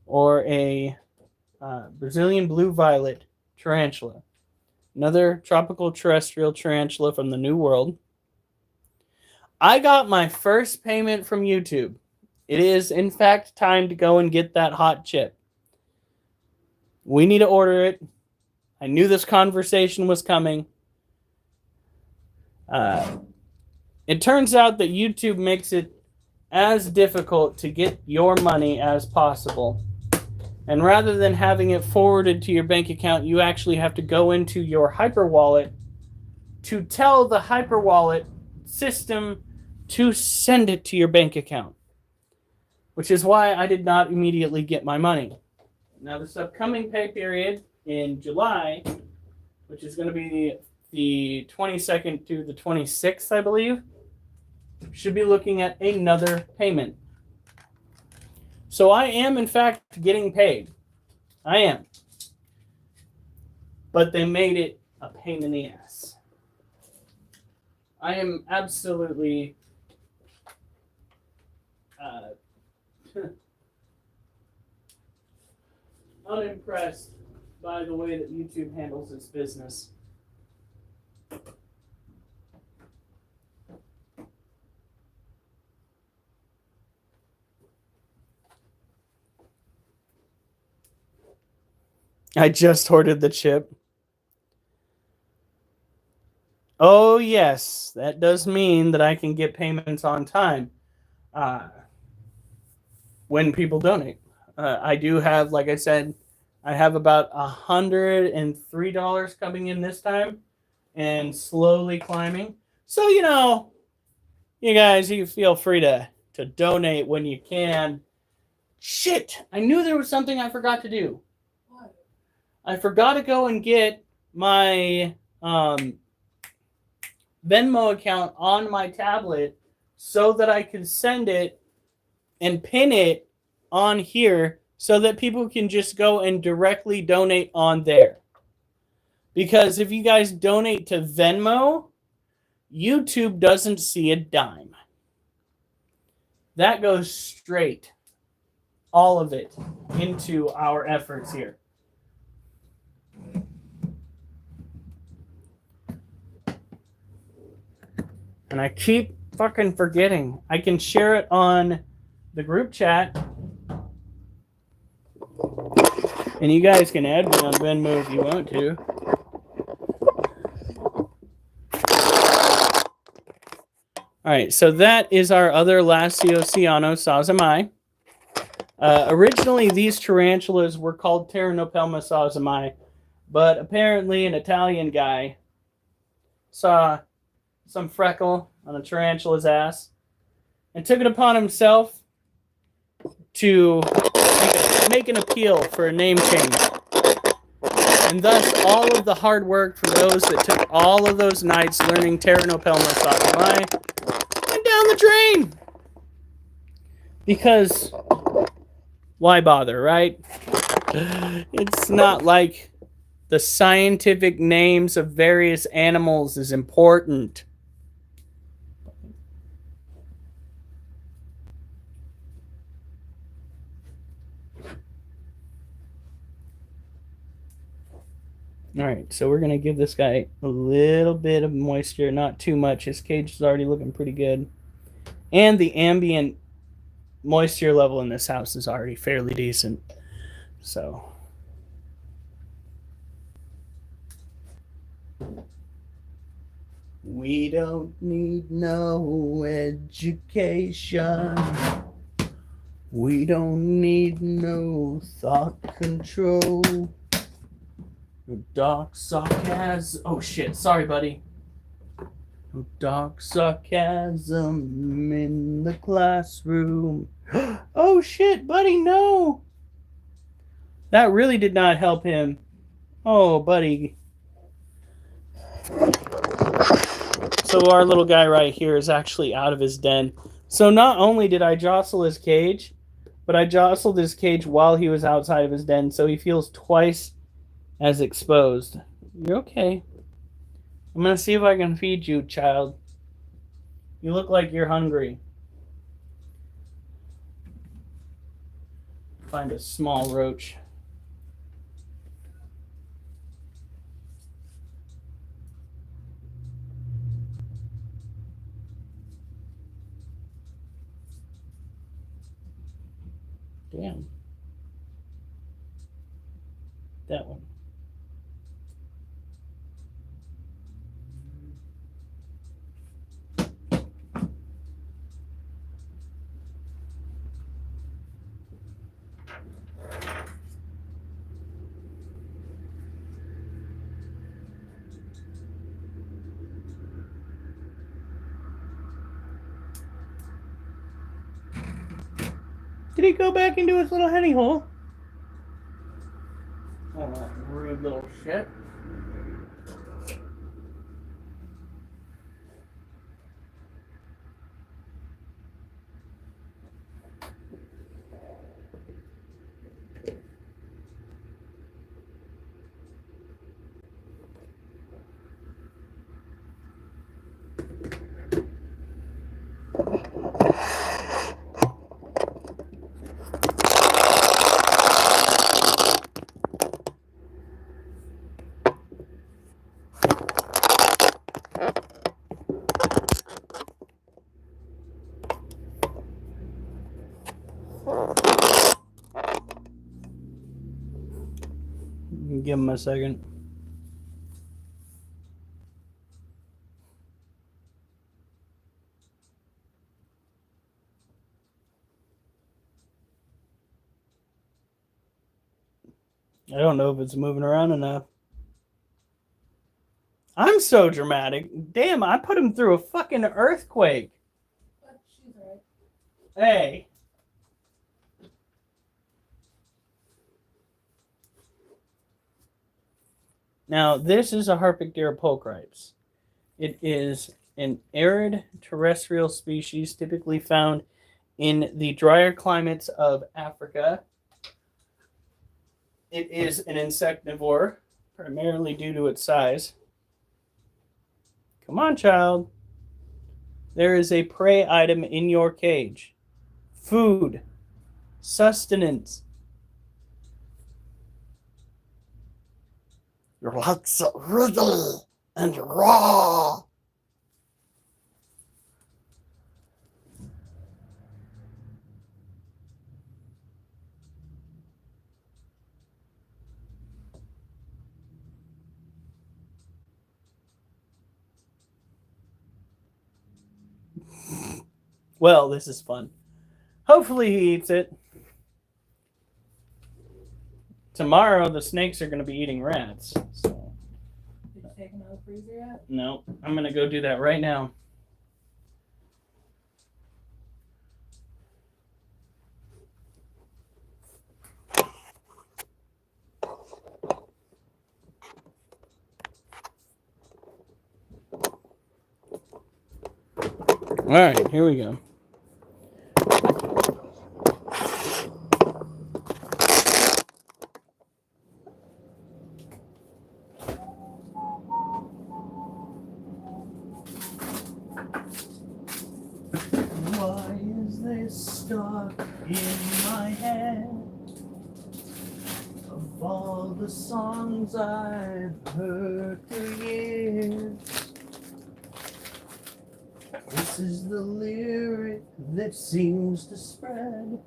or a Brazilian blue violet tarantula. Another tropical terrestrial tarantula from the New World. I got my first payment from YouTube. It is, in fact, time to go and get that hot chip. We need to order it. I knew this conversation was coming. It turns out that YouTube makes it as difficult to get your money as possible. And rather than having it forwarded to your bank account, you actually have to go into your hyperwallet to tell the hyperwallet system to send it to your bank account. Which is why I did not immediately get my money. Now, this upcoming pay period in July, which is going to be the 22nd to the 26th, I believe, should be looking at another payment. So I am, in fact, getting paid. I am. But they made it a pain in the ass. I am absolutely unimpressed by the way that YouTube handles its business. I just hoarded the chip. Oh, yes, that does mean that I can get payments on time when people donate. I do have, like I said, I have about $103 coming in this time and slowly climbing. So, you know, you guys, you feel free to donate when you can. Shit, I knew there was something I forgot to do. What? I forgot to go and get my Venmo account on my tablet so that I can send it and pin it on here so that people can just go and directly donate on there. Because if you guys donate to Venmo, YouTube doesn't see a dime. That goes straight, all of it, into our efforts here. And I keep fucking forgetting. I can share it on the group chat. And you guys can add me on Venmo if you want to. All right, so that is our other Lasiociano sazamai. Originally, these tarantulas were called Pteranopelma sazamai, but apparently an Italian guy saw some freckle on a tarantula's ass and took it upon himself to make an appeal for a name change. And thus, all of the hard work for those that took all of those nights learning Pteranopelma sazamai went down the drain. Because why bother, right? It's not like the scientific names of various animals is important. All right, so we're going to give this guy a little bit of moisture, not too much. His cage is already looking pretty good. And the ambient moisture level in this house is already fairly decent. So we don't need no education. We don't need no thought control. No dark sarcasm. Oh shit, sorry, buddy. No dark sarcasm in the classroom. Oh shit, buddy, no! That really did not help him. Oh, buddy. So our little guy right here is actually out of his den. So not only did I jostle his cage, but I jostled his cage while he was outside of his den, so he feels twice as exposed. You're okay. I'm gonna see if I can feed you, child. You look like you're hungry. Find a small roach. Damn. That one. Did he go back into his little henny hole? Oh, rude little shit. Give him a second. I don't know if it's moving around enough. I'm so dramatic. Damn, I put him through a fucking earthquake. But she's right. Hey. Now, this is a Harpagdera pulchripes. It is an arid terrestrial species typically found in the drier climates of Africa. It is an insectivore, primarily due to its size. Come on, child. There is a prey item in your cage. Food. Sustenance. You're like so wriggly and raw. Well, this is fun. Hopefully he eats it. Tomorrow the snakes are going to be eating rats. So. Did you take them out of the freezer yet? No, I'm going to go do that right now. All right, here we go. Why is this stuck in my head? Of all the songs I've heard for years, this is the lyric that seems to spread.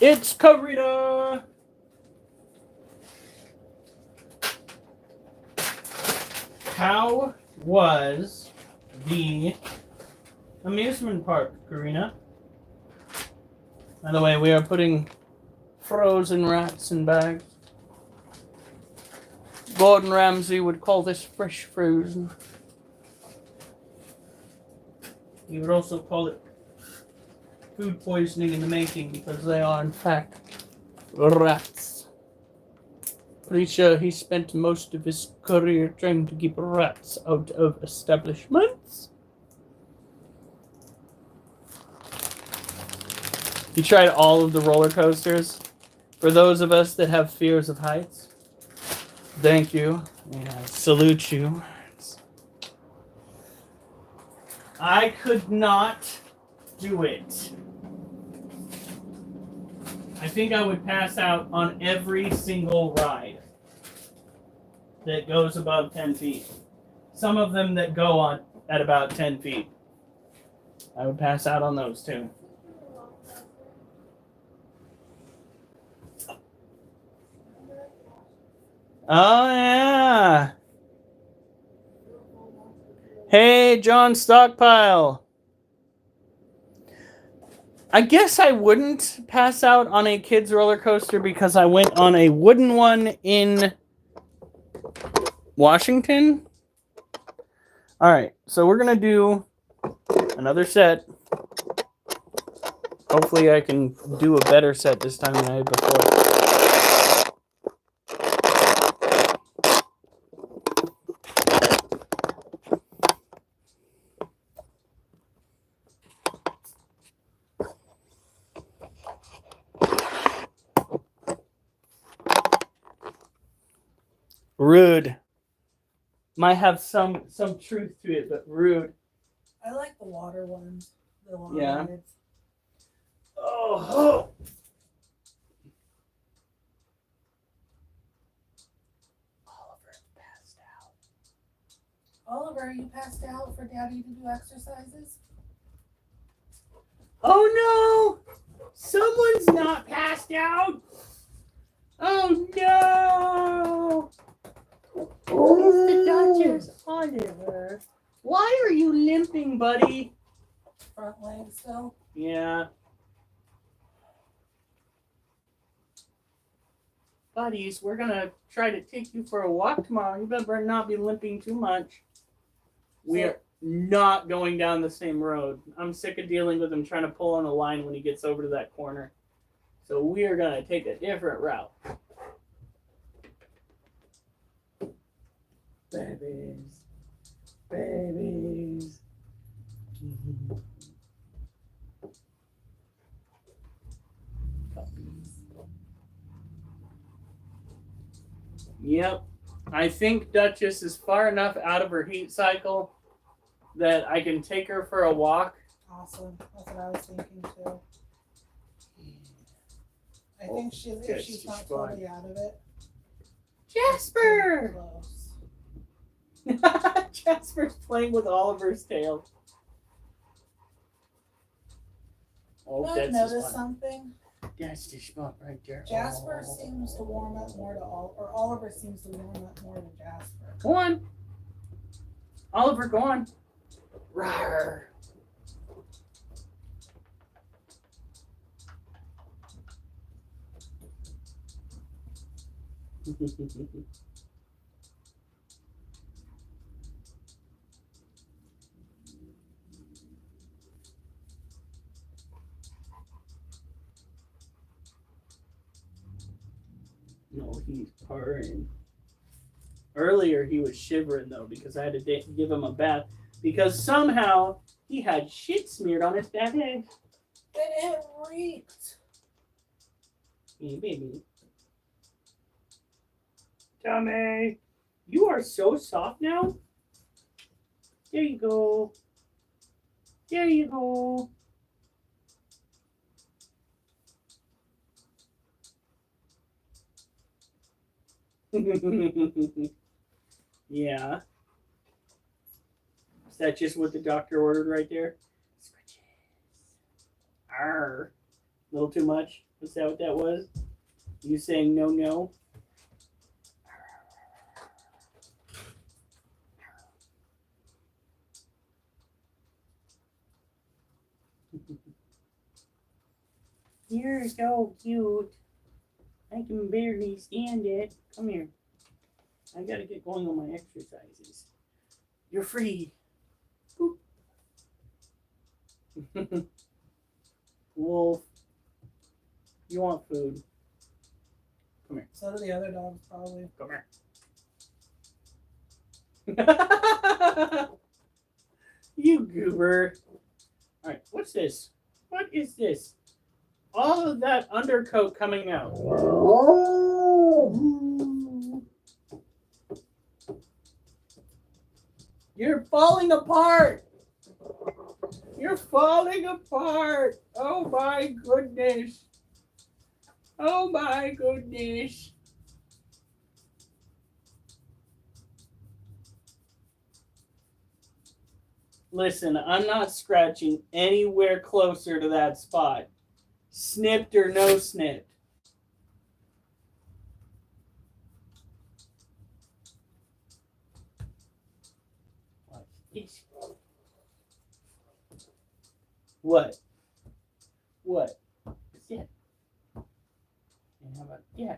It's Karina! How was the amusement park, Karina? By the way, we are putting frozen rats in bags. Gordon Ramsay would call this fresh frozen. He would also call it food poisoning in the making because they are, in fact, rats. Pretty sure he spent most of his career trying to keep rats out of establishments. He tried all of the roller coasters. For those of us that have fears of heights, thank you. I salute you. I could not do it. I think I would pass out on every single ride that goes above 10 feet. Some of them that go on at about 10 feet. I would pass out on those too. Oh, yeah. Hey, John Stockpile. I guess I wouldn't pass out on a kid's roller coaster because I went on a wooden one in Washington. All right, so we're going to do another set. Hopefully I can do a better set this time than I did before. Rude. Might have some truth to it, but rude. I like the water ones. The long Yeah. rides. Oh. Oliver passed out. Oliver, you passed out for Daddy to do exercises? Oh no! Someone's not passed out! Oh no! Mr. Duchess, Oliver, why are you limping, buddy? Front legs still? Yeah. Buddies, we're gonna try to take you for a walk tomorrow. You better not be limping too much. We are not going down the same road. I'm sick of dealing with him trying to pull on a line when he gets over to that corner. So we are gonna take a different route. Babies. Babies. Puppies. Yep. I think Duchess is far enough out of her heat cycle that I can take her for a walk. Awesome. That's what I was thinking too. I think if she's not totally out of it. Jasper! Close. Jasper's playing with Oliver's tail. Oh, Did I that's notice fun. something? That's the spot right there. Jasper seems to warm up more to or Oliver seems to warm up more to Jasper. Go on. Oliver, go on. Rawr. No, he's purring. Earlier, he was shivering, though, because I had to give him a bath. Because somehow, he had shit smeared on his back leg. And it reeked. Hey, baby. Tommy, you are so soft now. There you go. There you go. Yeah. Is that just what the doctor ordered right there? Scratches. Arr. A little too much? Is that what that was? You saying no, no? You're so cute. I can barely stand it. Come here. I gotta get going on my exercises. You're free. Boop. Wolf, you want food? Come here. So do the other dogs, probably. Come here. You goober. All right, what's this? What is this? All of that undercoat coming out. You're falling apart. You're falling apart. Oh my goodness. Oh my goodness. Listen, I'm not scratching anywhere closer to that spot. Snipped or no snipped. What? What? Yeah. And how about yeah?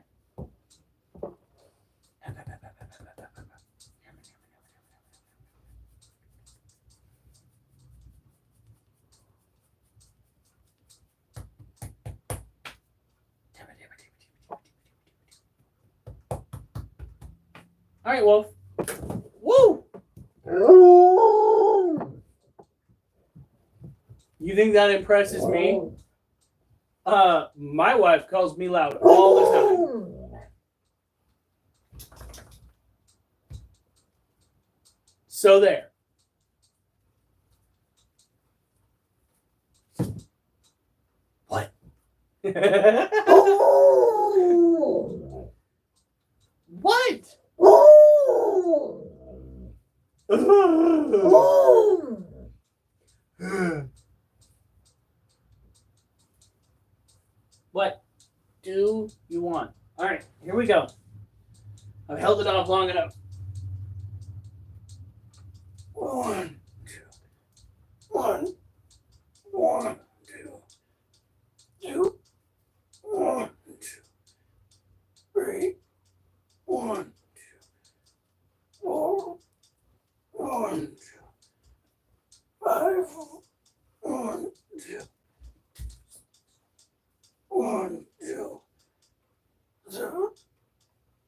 All right, Wolf. Woo! You think that impresses me? My wife calls me loud all the time. So there. What? What? What do you want? All right, here we go. I've held it off long enough. 1, 2, 1, 1, 2, 2, 1, 2, 3, 1, 2, 4, 1, 2, 5, 1, 2, 1, 2, 7,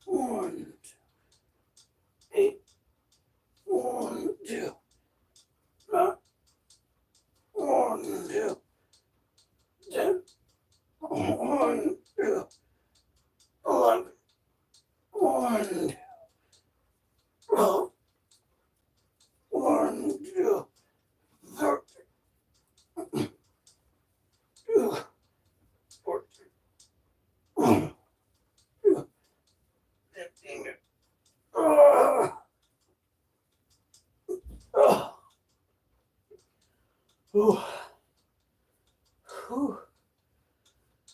1, 2, 8, 1, 2, 9, 1, 2, 10, 1, 2, 11, 1, 2, 12, 1, 2, 13, 2, 14, 2, 15.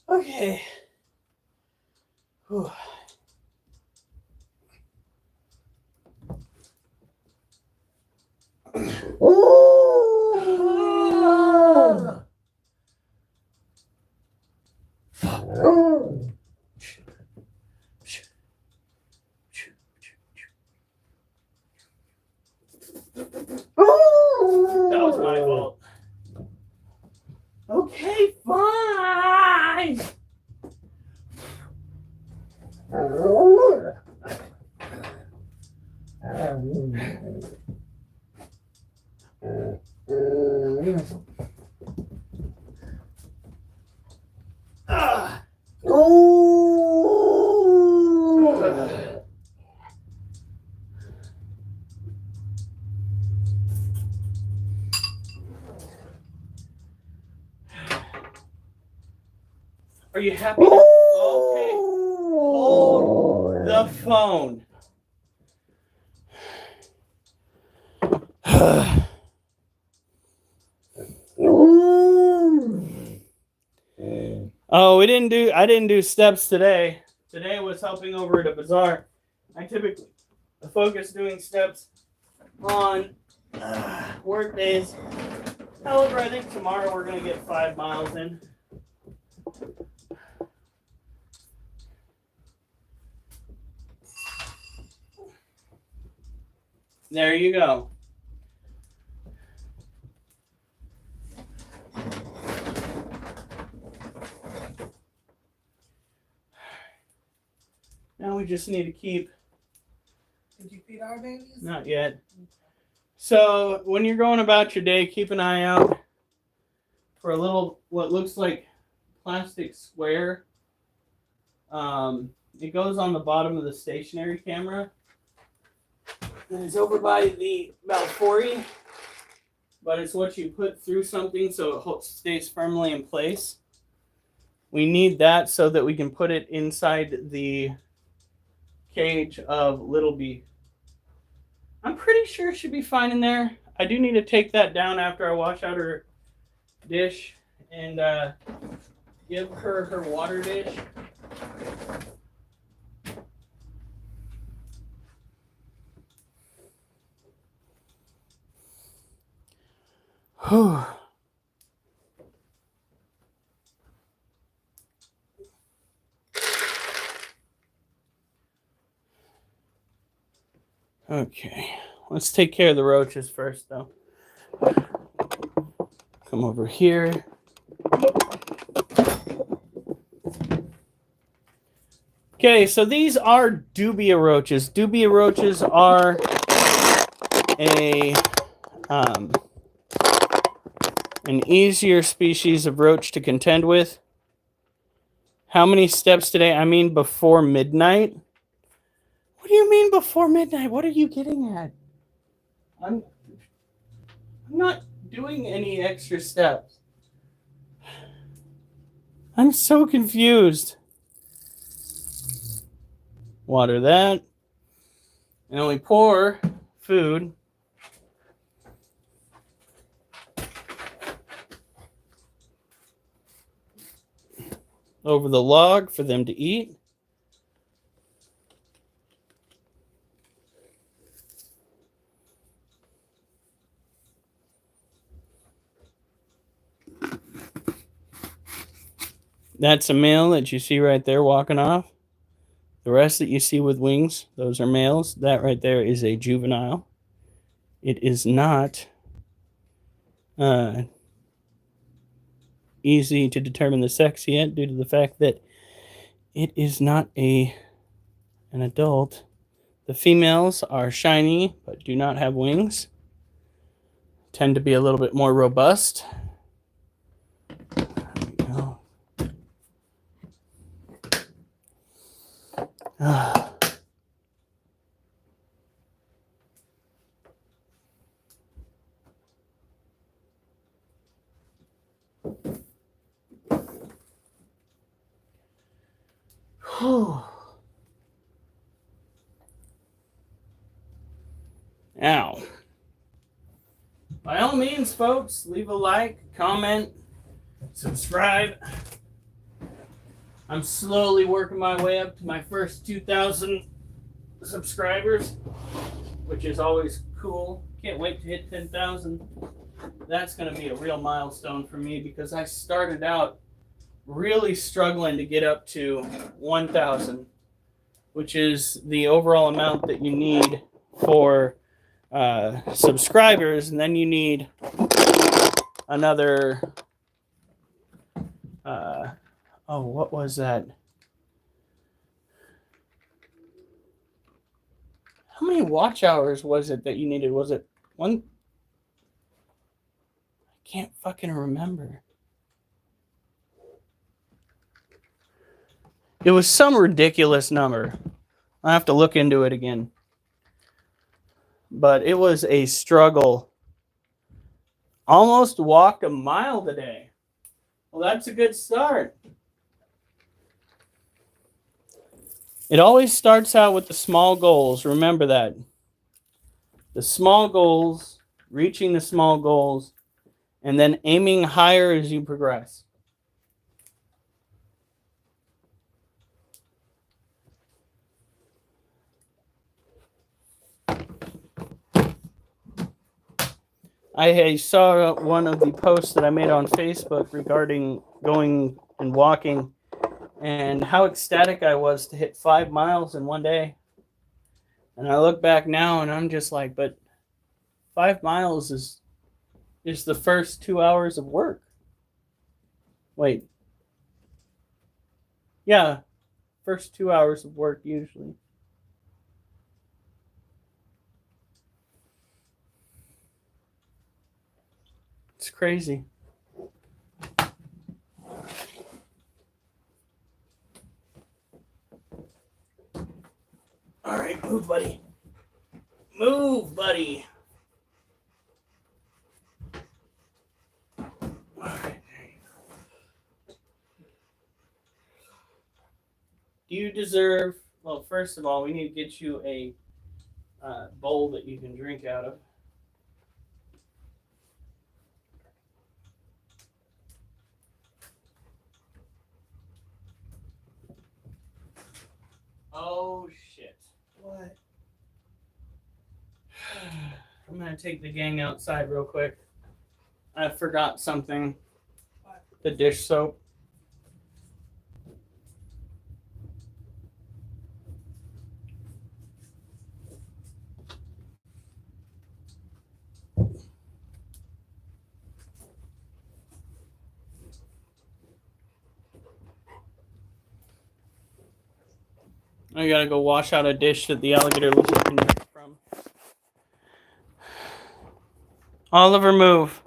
Okay. Okay. Whew. That was my fault. Okay, fine. Are you happy now? Okay. Hold the phone. Oh, I didn't do steps today. Today was helping over at a bazaar. I typically focus doing steps on work days. However, I think tomorrow we're going to get 5 miles in. There you go. Now we just need to keep... Did you feed our babies? Not yet. So when you're going about your day, keep an eye out for a little, what looks like plastic square. It goes on the bottom of the stationary camera. And it's over by the Balfouri, but it's what you put through something so it stays firmly in place. We need that so that we can put it inside the cage of Little Bee. I'm pretty sure it should be fine in there. I do need to take that down after I wash out her dish and give her her water dish. Whew. Okay, let's take care of the roaches first, though. Come over here. Okay, so these are dubia roaches. Dubia roaches are an easier species of roach to contend with. How many steps today? I mean before midnight. What do you mean before midnight? What are you getting at? I'm not doing any extra steps. I'm so confused. Water that. And then we pour food. Over the log for them to eat. That's a male that you see right there walking off. The rest that you see with wings, those are males. That right there is a juvenile. It is not easy to determine the sex yet due to the fact that it is not an adult. The females are shiny but do not have wings. Tend to be a little bit more robust. There we go. Now, by all means, folks, leave a like, comment, subscribe. I'm slowly working my way up to my first 2,000 subscribers, which is always cool. Can't wait to hit 10,000. That's going to be a real milestone for me because I started out really struggling to get up to 1,000, which is the overall amount that you need for subscribers, and then you need another. What was that? How many watch hours was it that you needed? Was it one? I can't fucking remember. It was some ridiculous number. I have to look into it again. But it was a struggle. Almost walked a mile today. Well, that's a good start. It always starts out with the small goals. Remember that. The small goals, reaching the small goals, and then aiming higher as you progress. I saw one of the posts that I made on Facebook regarding going and walking and how ecstatic I was to hit 5 miles in one day. And I look back now and I'm just like, but 5 miles is the first 2 hours of work. Wait. Yeah, first 2 hours of work usually. It's crazy. All right, move, buddy. Move, buddy. All right, there you go. Do you deserve, well, first of all, we need to get you a bowl that you can drink out of. Oh, shit. What? I'm going to take the gang outside real quick. I forgot something. The dish soap. I gotta go wash out a dish that the alligator was looking from. Oliver, move.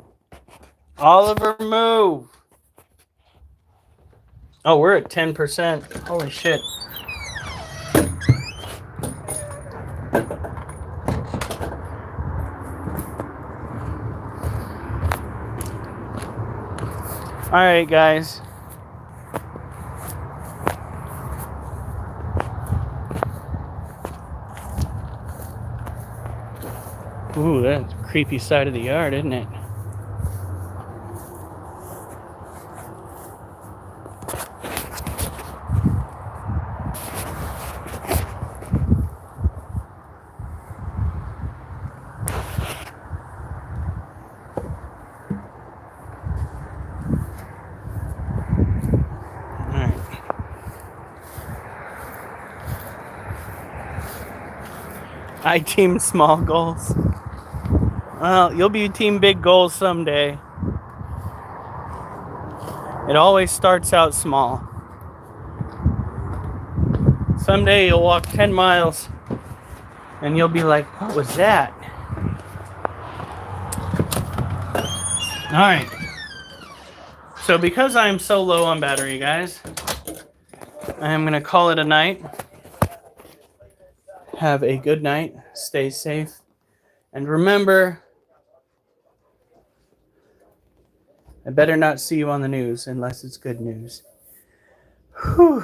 Oliver, move. Oh, we're at 10%. Holy shit. All right, guys. Ooh, that's a creepy side of the yard, isn't it? I team small goals. Well, you'll be team big goals someday. It always starts out small. Someday you'll walk 10 miles and you'll be like, what was that? All right. So because I'm so low on battery, guys, I'm going to call it a night. Have a good night. Stay safe. And remember, I better not see you on the news unless it's good news. Whew.